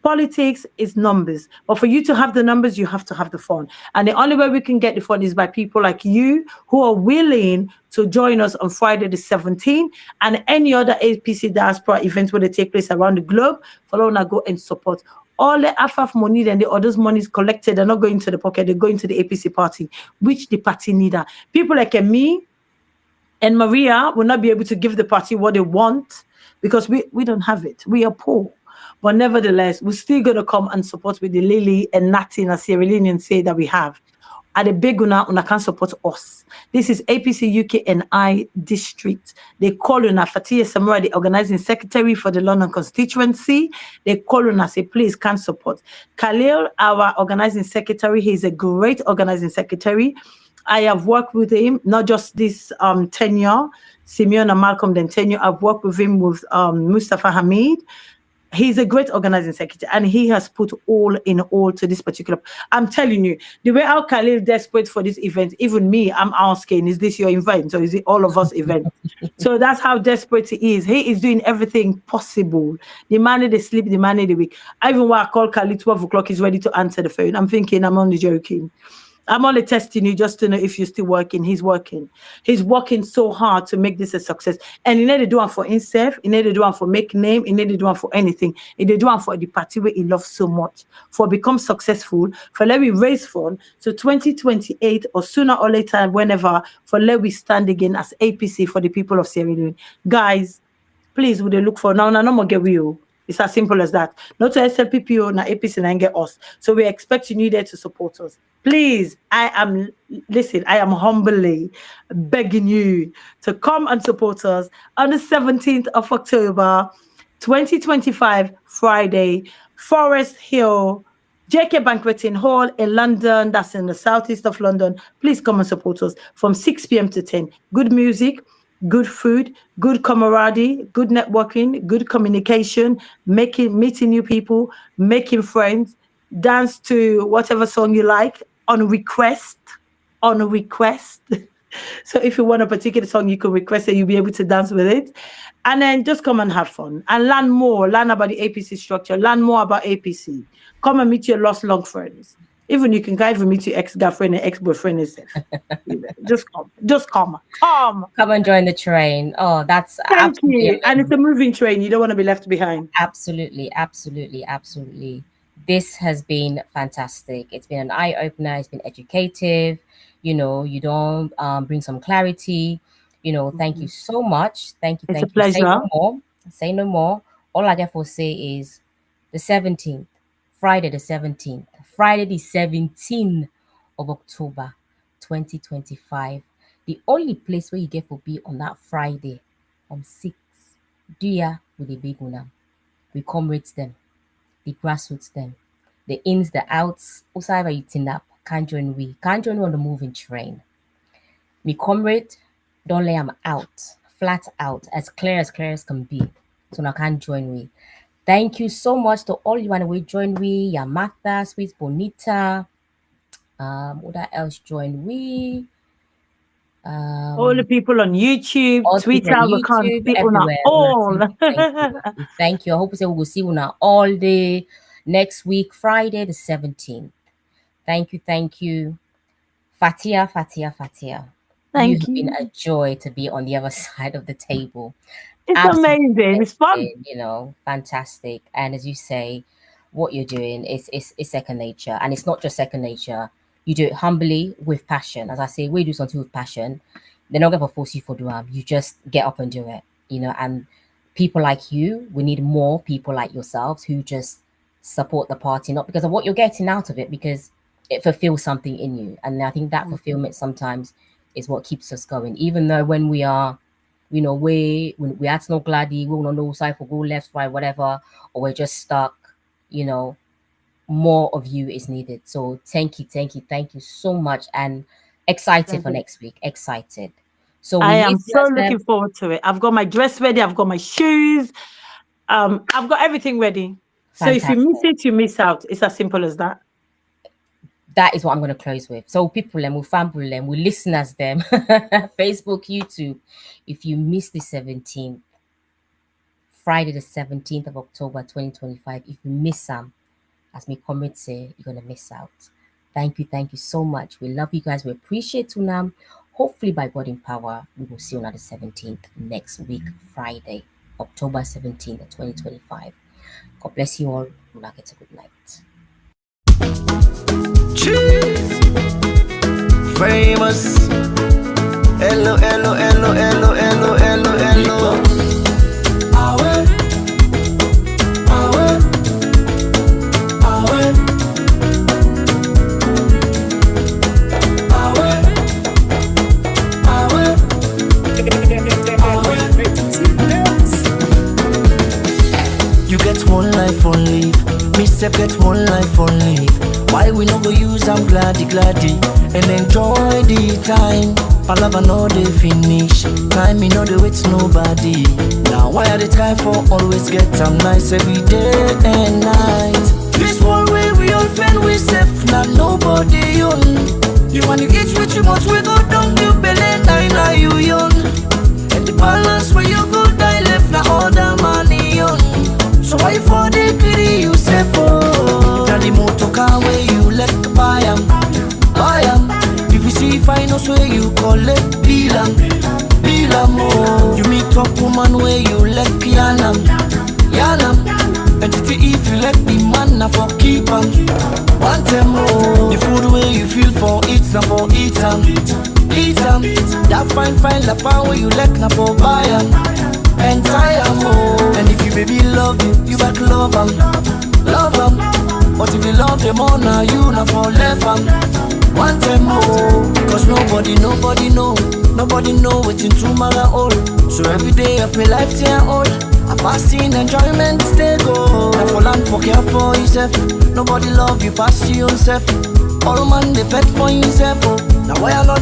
Politics is numbers, but for you to have the numbers, you have to have the fund. And the only way we can get the fund is by people like you who are willing to join us on Friday the 17th and any other APC diaspora events where they take place around the globe. Follow and go and support. All the AFAF money and the others' money is collected. They're not going to the pocket. They're going to the APC party, which the party need. People like me and Maria will not be able to give the party what they want because we don't have it. We are poor. But nevertheless, we're still going to come and support with the Lily and Natty and Sierra Leonean say that we have. At the big Una can support us. This is APC UK and I district. They call Una Fattia Samura, the organizing secretary for the London constituency. They call Una, say, please, can support. Khalil, our organizing secretary, he's a great organizing secretary. I have worked with him, not just this tenure, Simeon and Malcolm, then tenure. I've worked with him with Mustafa Hamid. He's a great organizing secretary, and he has put all in all to this particular. I'm telling you, the way how Khalil desperate for this event, even me, I'm asking, is this your event or is it all of us event? So that's how desperate he is. He is doing everything possible. The man they sleep, the man they week. Even when I call Khalil 12 o'clock, he's ready to answer the phone. I'm thinking, I'm only joking. I'm only testing you just to know if you're still working. He's working. He's working so hard to make this a success. And he need to do it for himself. He need to do it for make name. He need to do it for anything. He need to do it for the party where he loves so much. For become successful. For let me raise fund. So 2028 or sooner or later, whenever, for let we stand again as APC for the people of Sierra Leone. Guys, please, would they look for now? No more get you. It's as simple as that. Not to SLPPO, na APC, and get us. So we expect you there to support us. Please, I am humbly begging you to come and support us on the 17th of October, 2025, Friday, Forest Hill, JK Banqueting Hall in London. That's in the southeast of London. Please come and support us from 6 p.m. to 10. Good music, good food, good camaraderie, good networking, good communication, meeting new people, making friends, dance to whatever song you like on request. So if you want a particular song, you can request it, you'll be able to dance with it. And then just come and have fun and learn about the APC structure, learn more about APC. Come and meet your lost long friends. Even you can even meet your ex-girlfriend and ex-boyfriend and stuff. Just come. Come and join the train. Oh, that's Thank absolutely you. And it's a moving train. You don't want to be left behind. absolutely. This has been fantastic. It's been an eye opener. It's been educative. You know, you don't bring some clarity. You know, thank you so much. Thank you. It's a Thank you. Say pleasure. no more. Say no more. All I get for say is the 17th, Friday the 17th, Friday the 17th of October 2025. The only place where you get to be on that Friday from 6, Dia with the big one. We comrades them, the grassroots them, the ins, the outs, also you tin up, can't join on the moving train. Me comrade, don't lay them out, flat out, as clear as can be. So now can't join we. Thank you so much to all you and we join we, Yamata, Sweet Bonita, what else join we? All the people on YouTube, All the people Twitter, on we can't YouTube, see on everywhere. all. Thank you. Thank you. I hope we will see you now all day next week, Friday the 17th. Thank you. Fattia. You Thank have been a you. joy to be on the other side of the table. It's Absolutely amazing. It's fun. amazing, you know, fantastic. And as you say, what you're doing is second nature. And it's not just second nature. You do it humbly with passion. As I say, we do something with passion. They're not going to force you for doing. You just get up and do it, you know. And people like you, we need more people like yourselves who just support the party, not because of what you're getting out of it, because it fulfills something in you. And I think that fulfillment sometimes is what keeps us going. Even though when we are, you know, we at no gladdy, we will no side for go left, right, whatever, or we're just stuck, you know, more of you is needed. So thank you so much, and excited for next week. Excited. So I we am leave you so as them. looking forward to it. I've got my dress ready. I've got my shoes. I've got everything ready. So if you miss it, you miss out. It's as simple as that. That is what I'm going to close with. So people and we family them, we listeners them, Facebook, YouTube. If you miss the 17th, Friday the 17th of October 2025, if you miss some, as me comment say, you're gonna miss out. Thank you so much. We love you guys. We appreciate you now. Hopefully by God in power, we will see you on the 17th next week, Friday, October 17th, 2025. God bless you all. Now get a good night. Cheese. Famous. Hello. You get one life on leave. Me self get one life on leave. Why we no go use am gladdy and enjoy the time. Palava no dey finish. Time me no dey wait nobody. Now why I dey try for always get am nice every day and night. This one way we all fend we safe. Now nobody own. You want to eat with too much we go down you belly now you young. And the balance where you go die left now all the money young. So why for the greedy you say for? If the motor car where you let buy 'em. If you see finance where you collect bill 'em. Oh. You meet up woman where you let yanam. And if you let the man na for keep 'em. Want them more. The food where you feel for eat na for eat 'em. That fine la pan where you let na for buy 'em. And tie 'em more. And if you baby love you back love 'em. But if you love them all now you na for left 'em. Want them more. Cause nobody know waiting tomorrow all. So every day of my life till I'm old, I fasting enjoyment stay go. Now for land for care for yourself. Nobody love you past your own self. All man they fed for yourself. Oh. Now why I not